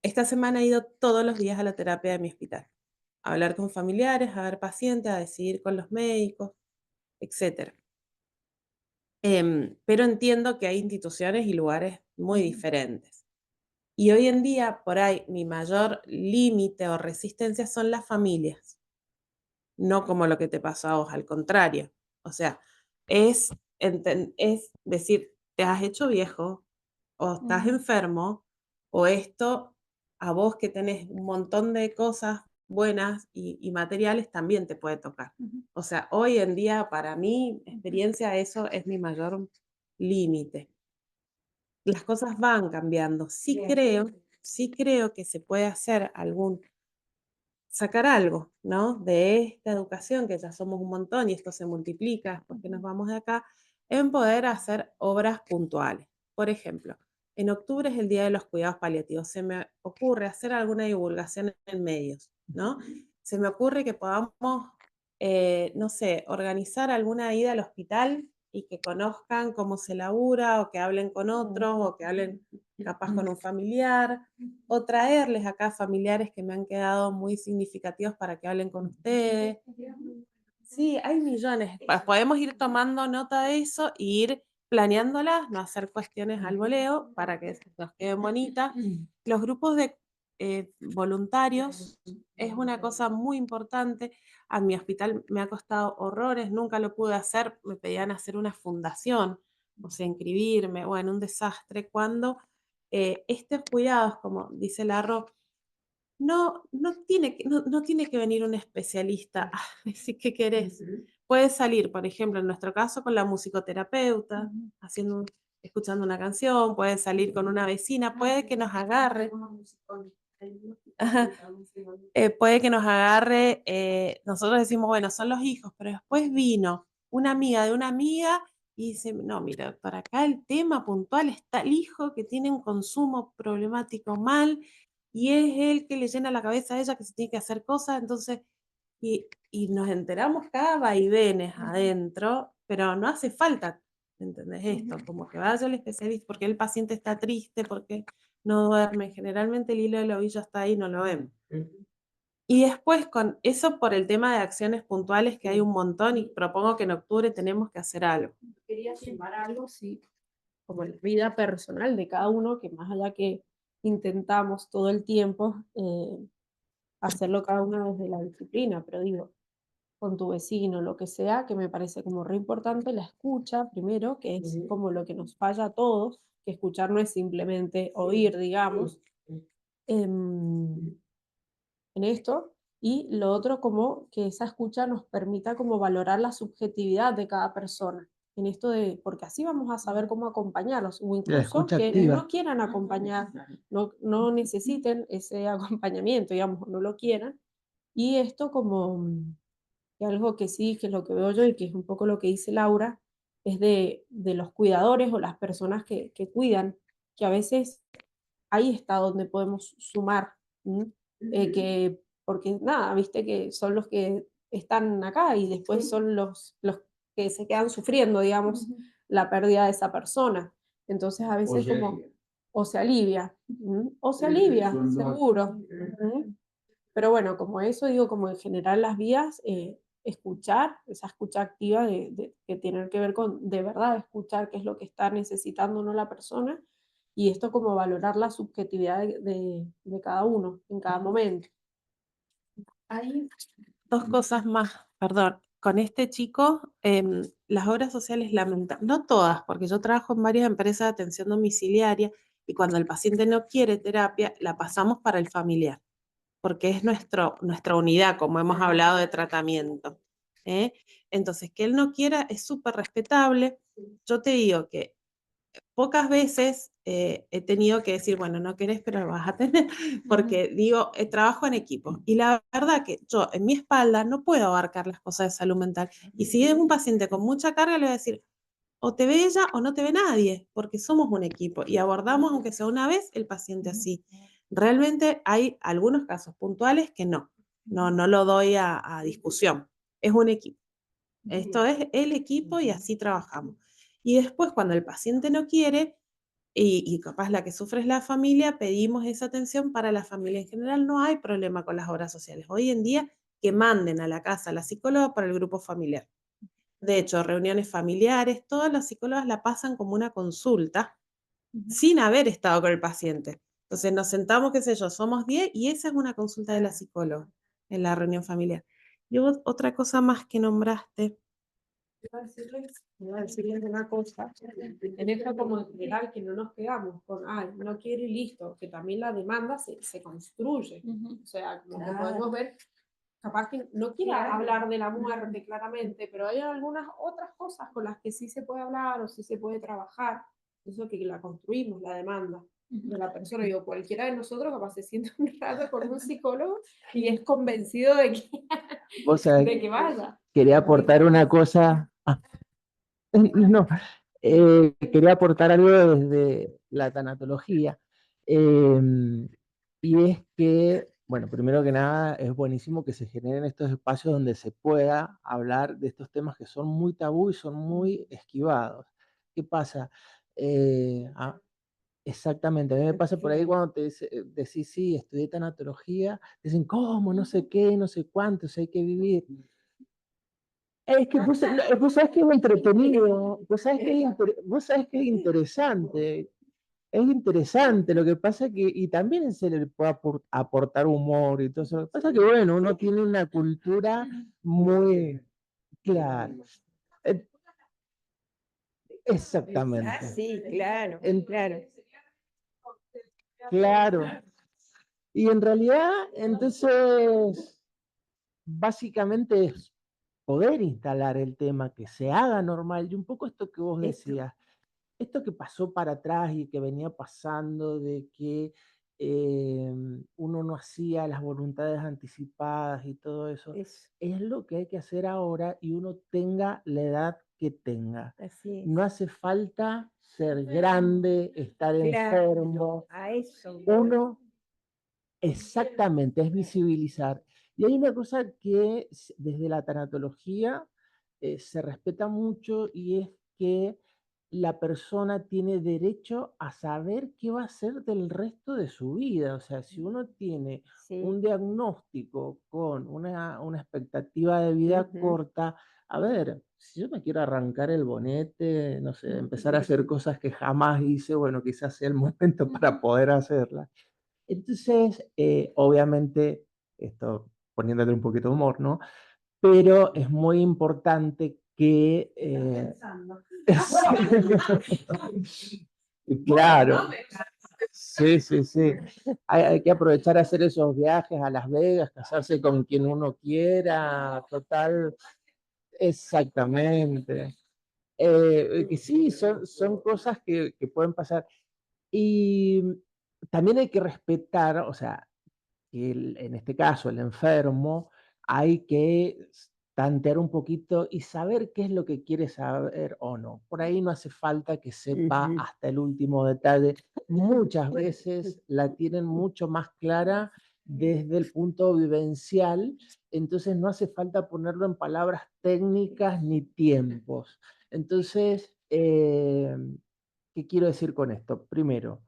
Esta semana he ido todos los días a la terapia de mi hospital, a hablar con familiares, a ver pacientes, a decidir con los médicos, etc. Pero entiendo que hay instituciones y lugares muy diferentes. Y hoy en día, por ahí, mi mayor límite o resistencia son las familias, no como lo que te pasó a vos, al contrario. O sea, es decir, te has hecho viejo, o estás enfermo, o esto, a vos que tenés un montón de cosas buenas y materiales, también te puede tocar. O sea, hoy en día, para mi experiencia, eso es mi mayor límite. Las cosas van cambiando. Sí creo que se puede hacer sacar algo, ¿no? De esta educación, que ya somos un montón y esto se multiplica porque nos vamos de acá, en poder hacer obras puntuales. Por ejemplo, en octubre es el Día de los Cuidados Paliativos. Se me ocurre hacer alguna divulgación en medios, ¿no? Se me ocurre que podamos, no sé, organizar alguna ida al hospital y que conozcan cómo se labura, o que hablen con otros, o que hablen capaz con un familiar, o traerles acá familiares que me han quedado muy significativos para que hablen con ustedes. Sí, hay millones. Podemos ir tomando nota de eso e ir planeándolas, no hacer cuestiones al voleo para que nos queden bonitas. Los grupos de voluntarios es una cosa muy importante. A mi hospital me ha costado horrores, nunca lo pude hacer, me pedían hacer una fundación, o sea, inscribirme, bueno, un desastre. Cuando estos cuidados, como dice Larro, no tiene que venir un especialista a decir qué querés. Puede salir, por ejemplo, en nuestro caso, con la musicoterapeuta, escuchando una canción, puede salir con una vecina, puede que nos agarre. Puede que nos agarre, nosotros decimos, bueno, son los hijos, pero después vino una amiga de una amiga y dice, no, mira, doctor, acá el tema puntual está el hijo que tiene un consumo problemático mal y es él que le llena la cabeza a ella que se tiene que hacer cosas, entonces, y nos enteramos cada vaivenes adentro, pero no hace falta, ¿entendés esto? Como que vaya el especialista, porque el paciente está triste, porque no duerme, generalmente el hilo del ovillo está ahí, no lo vemos. Y después con eso por el tema de acciones puntuales que hay un montón y propongo que en octubre tenemos que hacer algo. Quería sumar algo, sí, como en la vida personal de cada uno, que más allá que intentamos todo el tiempo hacerlo cada uno desde la disciplina, pero digo, con tu vecino, lo que sea, que me parece como re importante la escucha primero, que es como lo que nos falla a todos, que escuchar no es simplemente oír, digamos, en esto, y lo otro como que esa escucha nos permita como valorar la subjetividad de cada persona, en esto de, porque así vamos a saber cómo acompañarlos, o incluso escucha que activa. no quieran acompañar, no necesiten ese acompañamiento, digamos, no lo quieran, y esto como que algo que sí, que es lo que veo yo y que es un poco lo que dice Laura, es de los cuidadores o las personas que cuidan, que a veces ahí está donde podemos sumar, porque nada, viste que son los que están acá y después son los que se quedan sufriendo, digamos, la pérdida de esa persona. Entonces a veces como, o se alivia, seguro. Pero bueno, como eso digo, como en general las vías escuchar, esa escucha activa que tiene que ver con de verdad escuchar qué es lo que está necesitando o no la persona, y esto como valorar la subjetividad de cada uno en cada momento. Hay dos cosas más, perdón. Con este chico, las obras sociales no todas, porque yo trabajo en varias empresas de atención domiciliaria y cuando el paciente no quiere terapia, la pasamos para el familiar, porque es nuestra unidad, como hemos hablado de tratamiento. ¿Eh? Entonces, que él no quiera es súper respetable. Yo te digo que pocas veces he tenido que decir, bueno, no querés, pero lo vas a tener, porque digo, trabajo en equipo. Y la verdad que yo en mi espalda no puedo abarcar las cosas de salud mental. Y si es un paciente con mucha carga, le voy a decir, o te ve ella o no te ve nadie, porque somos un equipo y abordamos, aunque sea una vez, el paciente así. Realmente hay algunos casos puntuales que no lo doy a discusión. Es un equipo. Esto es el equipo y así trabajamos. Y después, cuando el paciente no quiere, y capaz la que sufre es la familia, pedimos esa atención para la familia. En general no hay problema con las obras sociales. Hoy en día, que manden a la casa a la psicóloga para el grupo familiar. De hecho, reuniones familiares, todas las psicólogas la pasan como una consulta sin haber estado con el paciente. Entonces nos sentamos, qué sé yo, somos 10 y esa es una consulta de la psicóloga en la reunión familiar. Y otra cosa más que nombraste. Iba a decirles una cosa, en esto como legal que no nos quedamos con, no quiere y listo, que también la demanda se construye. O sea, como que podemos ver, capaz que no quiera hablar de la muerte claramente, pero hay algunas otras cosas con las que sí se puede hablar o sí se puede trabajar. Eso que la construimos, la demanda de la persona. Digo, cualquiera de nosotros capaz se siente un rato con un psicólogo y es convencido de que vaya. Quería aportar una cosa. No, quería aportar algo desde la tanatología. Y es que, bueno, primero que nada, es buenísimo que se generen estos espacios donde se pueda hablar de estos temas que son muy tabú y son muy esquivados. ¿Qué pasa? Exactamente, a mí me pasa por ahí cuando decís, sí, estudié tanatología, dicen, ¿cómo? No sé qué, no sé cuántos, hay que vivir. Es que vos sabés que es entretenido, vos sabés que es interesante, lo que pasa que, y también se le puede aportar humor y todo eso, lo que pasa que, bueno, uno tiene una cultura muy clara. Eh, Exactamente. Sí, claro, claro. Claro. Y en realidad, entonces, básicamente es poder instalar el tema, que se haga normal, y un poco esto que vos decías, esto que pasó para atrás y que venía pasando de que uno no hacía las voluntades anticipadas y todo eso, es lo que hay que hacer ahora y uno tenga la edad que tenga. Así es. No hace falta ser grande, estar enfermo. A eso. Uno, exactamente, es visibilizar. Y hay una cosa que desde la tanatología se respeta mucho y es que la persona tiene derecho a saber qué va a hacer del resto de su vida. O sea, si uno tiene un diagnóstico con una expectativa de vida corta, a ver, si yo me quiero arrancar el bonete, no sé, empezar a hacer cosas que jamás hice, bueno, quizás sea el momento para poder hacerlas. Entonces, obviamente, esto poniéndole un poquito de humor, ¿no? Pero es muy importante que... Claro. Sí, sí, sí. Hay que aprovechar a hacer esos viajes a Las Vegas, casarse con quien uno quiera, total. Exactamente. Que sí, son cosas que pueden pasar. Y también hay que respetar, o sea, en este caso, el enfermo, hay que tantear un poquito y saber qué es lo que quiere saber o no. Por ahí no hace falta que sepa hasta el último detalle. Muchas veces la tienen mucho más clara desde el punto vivencial, entonces no hace falta ponerlo en palabras técnicas ni tiempos. Entonces, ¿qué quiero decir con esto? Primero,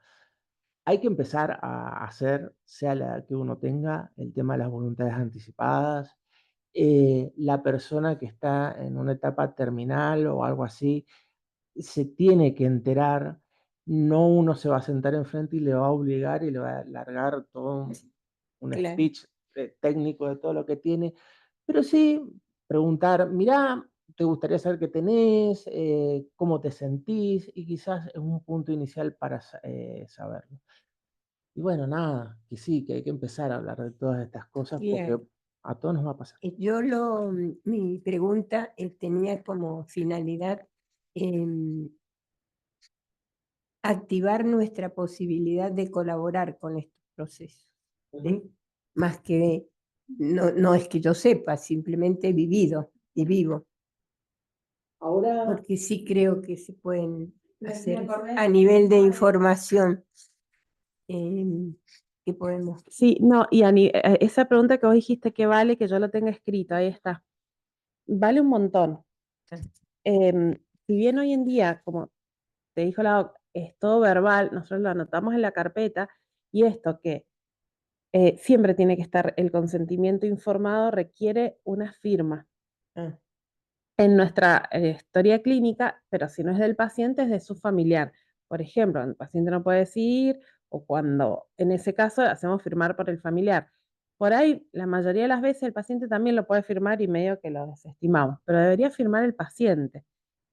hay que empezar a hacer, sea la que uno tenga, el tema de las voluntades anticipadas. la persona que está en una etapa terminal o algo así se tiene que enterar, no uno se va a sentar enfrente y le va a obligar y le va a largar todo un Claro. speech técnico de todo lo que tiene, pero sí preguntar, mirá, ¿te gustaría saber qué tenés? ¿Cómo te sentís? Y quizás es un punto inicial para saberlo. Y bueno, nada, que sí, que hay que empezar a hablar de todas estas cosas porque Claro. a todos nos va a pasar. Mi pregunta tenía como finalidad activar nuestra posibilidad de colaborar con estos procesos, ¿sí? Más que, no es que yo sepa, simplemente he vivido y vivo, Ahora, porque sí creo que se pueden Me hacer acordé a nivel de información que podemos. Sí, no, y esa pregunta que vos dijiste que vale, que yo lo tenga escrito, ahí está. Vale un montón. Em, si bien hoy en día, como te dijo la doc, es todo verbal, nosotros lo anotamos en la carpeta, y esto que siempre tiene que estar el consentimiento informado, requiere una firma. Ah, En nuestra historia clínica, pero si no es del paciente, es de su familiar. Por ejemplo, el paciente no puede decir, o cuando en ese caso hacemos firmar por el familiar. Por ahí, la mayoría de las veces el paciente también lo puede firmar y medio que lo desestimamos, pero debería firmar el paciente,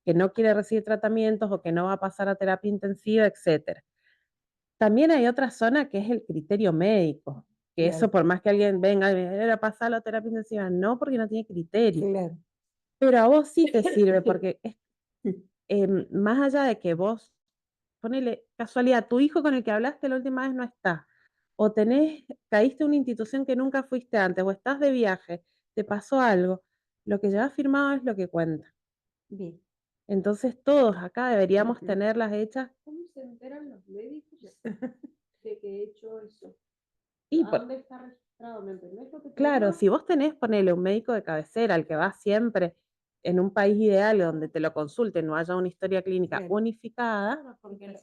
que no quiere recibir tratamientos o que no va a pasar a terapia intensiva, etc. También hay otra zona que es el criterio médico, que claro, eso por más que alguien venga y me diga, pasarlo a terapia intensiva, no, porque no tiene criterio. claro. Pero a vos sí te sirve, porque más allá de que vos, ponele casualidad, tu hijo con el que hablaste la última vez no está, o caíste en una institución que nunca fuiste antes, o estás de viaje, te pasó algo, lo que llevas firmado es lo que cuenta. Bien. Entonces todos acá deberíamos tenerlas hechas. ¿Cómo se enteran los médicos de que he hecho eso? Y ¿A dónde está registrado? ¿Me entendés lo que te claro, digo? si vos tenés, ponele un médico de cabecera, al que vas siempre, en un país ideal donde te lo consulten, no haya una historia clínica Claro. unificada. Claro, porque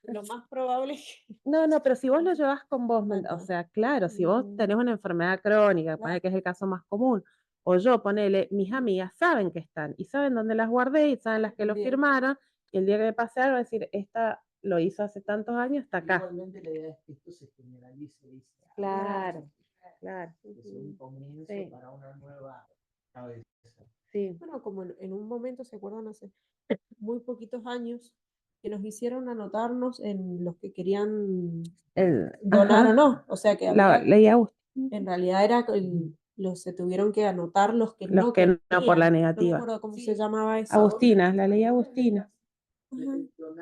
lo más probable es que... No, pero si vos lo llevas con vos, o sea, claro, si vos tenés una enfermedad crónica, ponele que es el caso más común, o yo, ponele, mis amigas saben que están, y saben dónde las guardé, y saben las que lo Bien. firmaron, y el día que me pase algo, decir, esta lo hizo hace tantos años, está acá. igualmente la idea es que esto se generalice y se Claro, claro. que sea un comienzo Sí. para una nueva cabeza. Sí. Bueno, como en un momento, ¿se acuerdan? Hace muy poquitos años, que nos hicieron anotarnos en los que querían donar Ajá, o no. O sea, que la había, ley Agustín, en realidad era se tuvieron que anotar los que los no que no por la querían. No me negativa. acuerdo cómo se llamaba eso. Agustina, la ley Agustina. Ajá.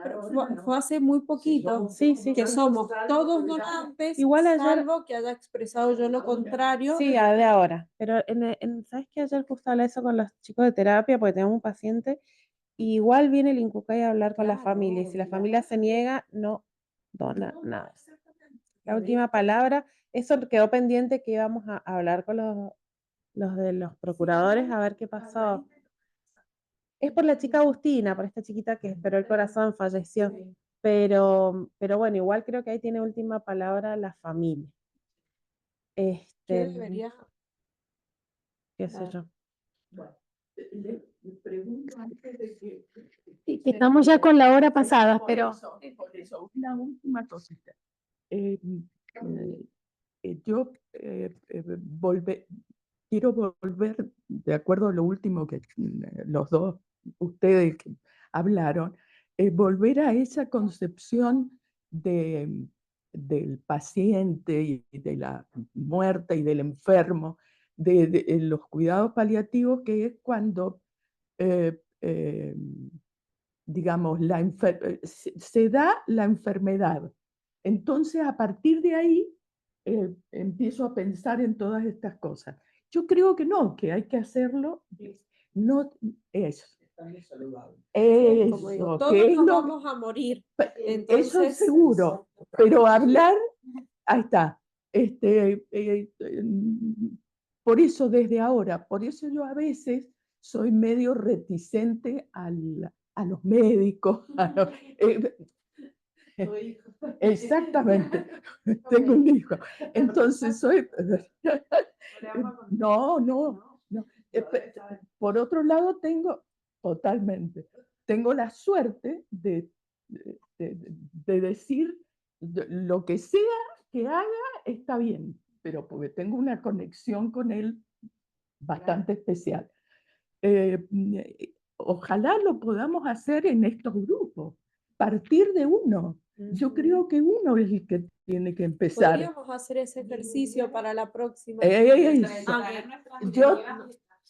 Pero fue hace muy poquito Sí, sí, que sí. somos todos donantes, Igual ayer, salvo que haya expresado yo lo contrario. sí, de ahora, pero ¿sabes qué? Ayer justo hablé eso con los chicos de terapia porque tenemos un paciente, y igual viene el INCUCAI a hablar con la familia, y si la familia se niega, no dona nada. La última palabra, eso quedó pendiente, que íbamos a hablar con los de los procuradores a ver qué pasó. Es por la chica Agustina, por esta chiquita que esperó el corazón, falleció. Pero bueno, igual creo que ahí tiene última palabra la familia. ¿Qué debería? Qué sé yo. Le pregunto antes de que... Sí, que estamos ya con la hora pasada, pero Por eso, una última cosita. Yo quiero volver, de acuerdo a lo último que los dos, ustedes que hablaron, volver a esa concepción del paciente y de la muerte y del enfermo, de los cuidados paliativos, que es cuando digamos, se da la enfermedad. Entonces, a partir de ahí, empiezo a pensar en todas estas cosas. Yo creo que no, que hay que hacerlo. No, eso. Como digo, Eso, todos que es nos lo, vamos a morir. eso Entonces, seguro, pero hablar, ahí está. Por eso desde ahora, por eso yo a veces soy medio reticente a los médicos. Exactamente, tengo un hijo. Entonces soy... No, No, por otro lado, totalmente, tengo la suerte de decir lo que sea que haga está bien, pero porque tengo una conexión con él bastante especial. Ojalá lo podamos hacer en estos grupos, partir de uno. Yo creo que uno es el que tiene que empezar. Podríamos hacer ese ejercicio para la próxima.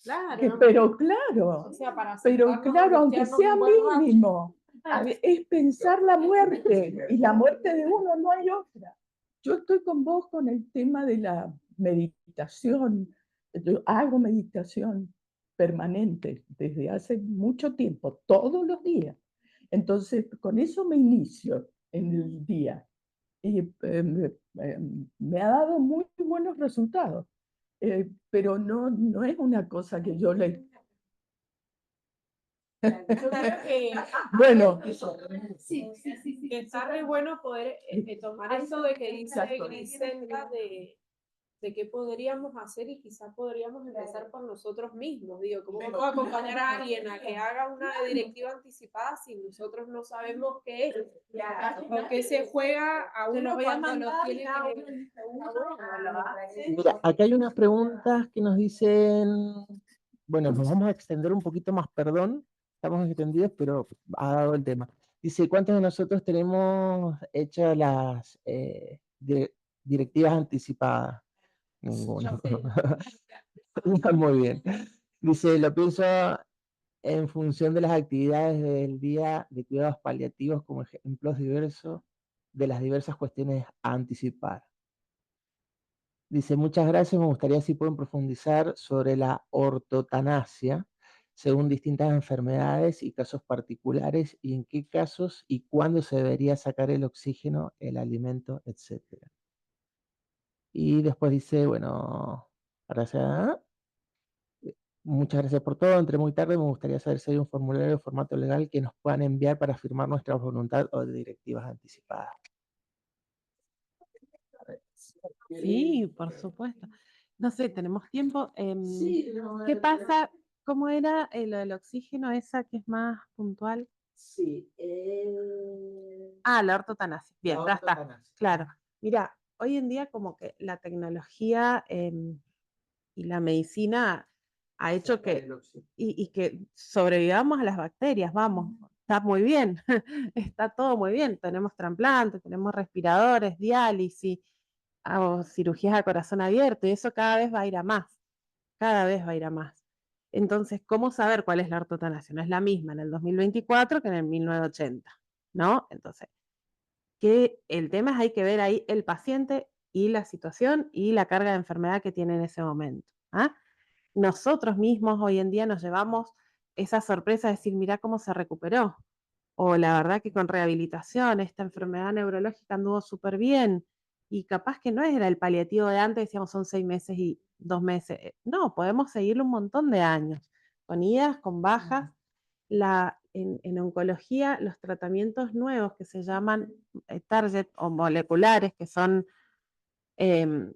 Claro, O sea, para pero sentarnos a claro, aunque angustiarnos sea un buen rato. mínimo, es pensar la muerte, y la muerte de uno no hay otra. Yo estoy con vos con el tema de la meditación. Yo hago meditación permanente desde hace mucho tiempo, todos los días. Entonces, con eso me inicio en el día. Y me ha dado muy buenos resultados. Pero no es una cosa que yo le... Yo creo que, Bueno, que está re bueno poder tomar eso de que dice Exacto. Griselda de qué podríamos hacer y quizás podríamos empezar por nosotros mismos. Digo, ¿cómo puedo acompañar a alguien a que haga una directiva anticipada si nosotros no sabemos qué es? O qué se juega a uno cuando lo tiene Mira, acá hay unas preguntas que nos dicen, bueno, nos vamos a extender un poquito más, perdón, estamos extendidos, pero ha dado el tema. Dice, ¿cuántos de nosotros tenemos hechas las directivas anticipadas? Ninguno. Muy bien. Dice, lo pienso en función de las actividades del día de cuidados paliativos como ejemplos diversos de las diversas cuestiones a anticipar. Dice, muchas gracias, me gustaría si pueden profundizar sobre la ortotanasia según distintas enfermedades y casos particulares y en qué casos y cuándo se debería sacar el oxígeno, el alimento, etc. Y después dice, bueno, gracias. Muchas gracias por todo. Entré muy tarde. Me gustaría saber si hay un formulario de formato legal que nos puedan enviar para firmar nuestra voluntad o directivas anticipadas. Sí, por supuesto. No sé, tenemos tiempo. ¿Qué pasa? ¿Cómo era lo del oxígeno, esa que es más puntual? Sí. La ortotanasia. Bien, ya está. Claro. Mira, hoy en día como que la tecnología y la medicina ha hecho que, y que sobrevivamos a las bacterias, vamos, está muy bien, está todo muy bien. Tenemos trasplantes, tenemos respiradores, diálisis, hago cirugías a corazón abierto y eso cada vez va a ir a más, cada vez va a ir a más. Entonces, ¿cómo saber cuál es la ortotanasia? No es la misma en el 2024 que en el 1980, ¿no? Entonces, que el tema es hay que ver ahí el paciente y la situación y la carga de enfermedad que tiene en ese momento. ¿Ah? Nosotros mismos hoy en día nos llevamos esa sorpresa de decir, mira cómo se recuperó. O la verdad que con rehabilitación esta enfermedad neurológica anduvo súper bien. Y capaz que no era el paliativo de antes, decíamos son 6 meses y 2 meses. No, podemos seguirlo un montón de años, con idas, con bajas. En oncología, los tratamientos nuevos que se llaman target o moleculares, que son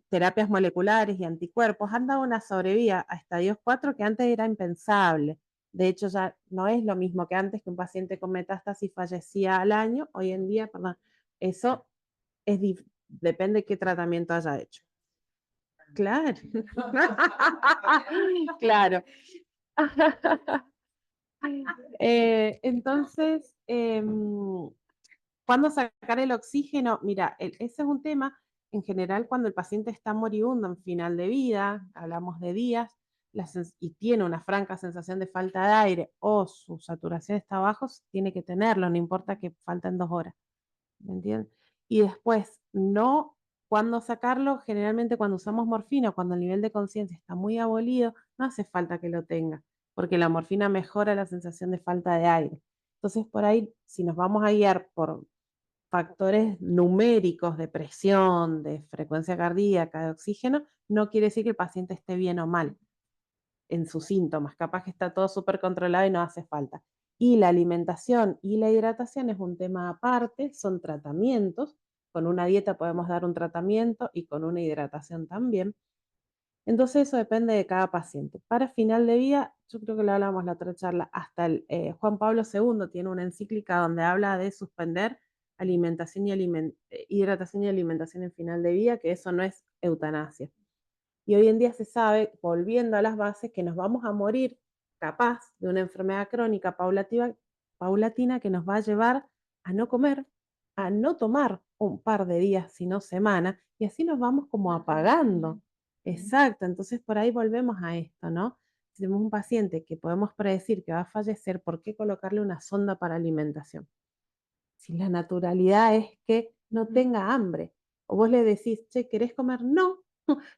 terapias moleculares y anticuerpos, han dado una sobrevida a estadios 4 que antes era impensable. De hecho, ya no es lo mismo que antes, que un paciente con metástasis fallecía al año. Hoy en día, perdón, eso depende de qué tratamiento haya hecho. Claro. Claro. Entonces, ¿cuándo sacar el oxígeno? Mira, ese es un tema, en general, cuando el paciente está moribundo en final de vida, hablamos de días, y tiene una franca sensación de falta de aire o su saturación está bajo, tiene que tenerlo, no importa que falten 2 horas. ¿Me entiendes? Y después, no cuándo sacarlo, generalmente cuando usamos morfina, cuando el nivel de conciencia está muy abolido, no hace falta que lo tenga, porque la morfina mejora la sensación de falta de aire. Entonces, por ahí, si nos vamos a guiar por factores numéricos de presión, de frecuencia cardíaca, de oxígeno, no quiere decir que el paciente esté bien o mal en sus síntomas. Capaz que está todo súper controlado y no hace falta. Y la alimentación y la hidratación es un tema aparte, son tratamientos. Con una dieta podemos dar un tratamiento y con una hidratación también. Entonces eso depende de cada paciente. Para final de vida, yo creo que lo hablamos la otra charla, hasta Juan Pablo II tiene una encíclica donde habla de suspender alimentación y hidratación y alimentación en final de vida, que eso no es eutanasia. Y hoy en día se sabe, volviendo a las bases, que nos vamos a morir capaz de una enfermedad crónica paulatina que nos va a llevar a no comer, a no tomar un par de días, sino semanas, y así nos vamos como apagando. Exacto, entonces por ahí volvemos a esto, ¿no? Si tenemos un paciente que podemos predecir que va a fallecer, ¿por qué colocarle una sonda para alimentación? Si la naturalidad es que no tenga hambre, o vos le decís, che, ¿querés comer? No,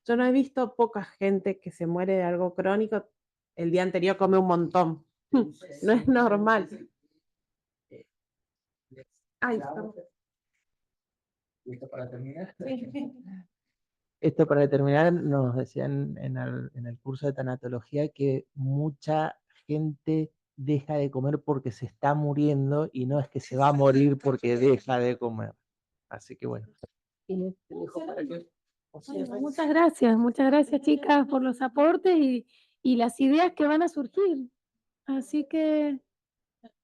yo no he visto poca gente que se muere de algo crónico, el día anterior come un montón, no es normal. Ay, perdón. ¿Listo para terminar? Esto para terminar, nos decían en el curso de tanatología que mucha gente deja de comer porque se está muriendo y no es que se va a morir porque deja de comer. Así que bueno. Inés, te dejo para que Bueno, muchas gracias chicas por los aportes y las ideas que van a surgir. Así que,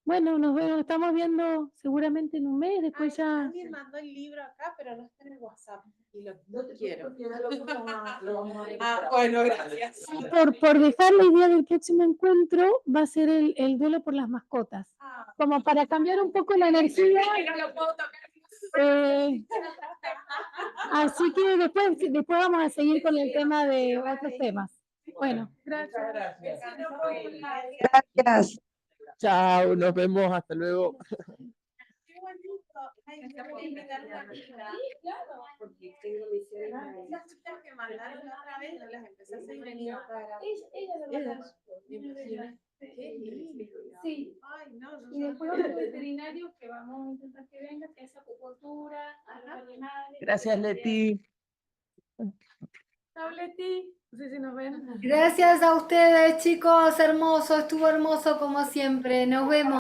bueno, nos estamos viendo seguramente en un mes, después ya... Alguien mandó el libro acá, pero no está en el WhatsApp. Y lo quiero. Bueno, gracias. Por dejar la idea del próximo encuentro, va a ser el duelo por las mascotas. Como para cambiar un poco la energía. Así que después vamos a seguir con el tema de otros temas. Bueno, gracias. Gracias. Chao, nos vemos, hasta luego. Porque tengo misiones. Que mandaron la otra vez, no las empecé a seguir. Sí. Ay, no, Y después otro veterinario que vamos a intentar que venga, que es acupuntura, animales. Gracias, Leti. Chao, Leti. No sé si nos ven. Gracias a ustedes, chicos. Hermoso, estuvo hermoso como siempre. Nos vemos.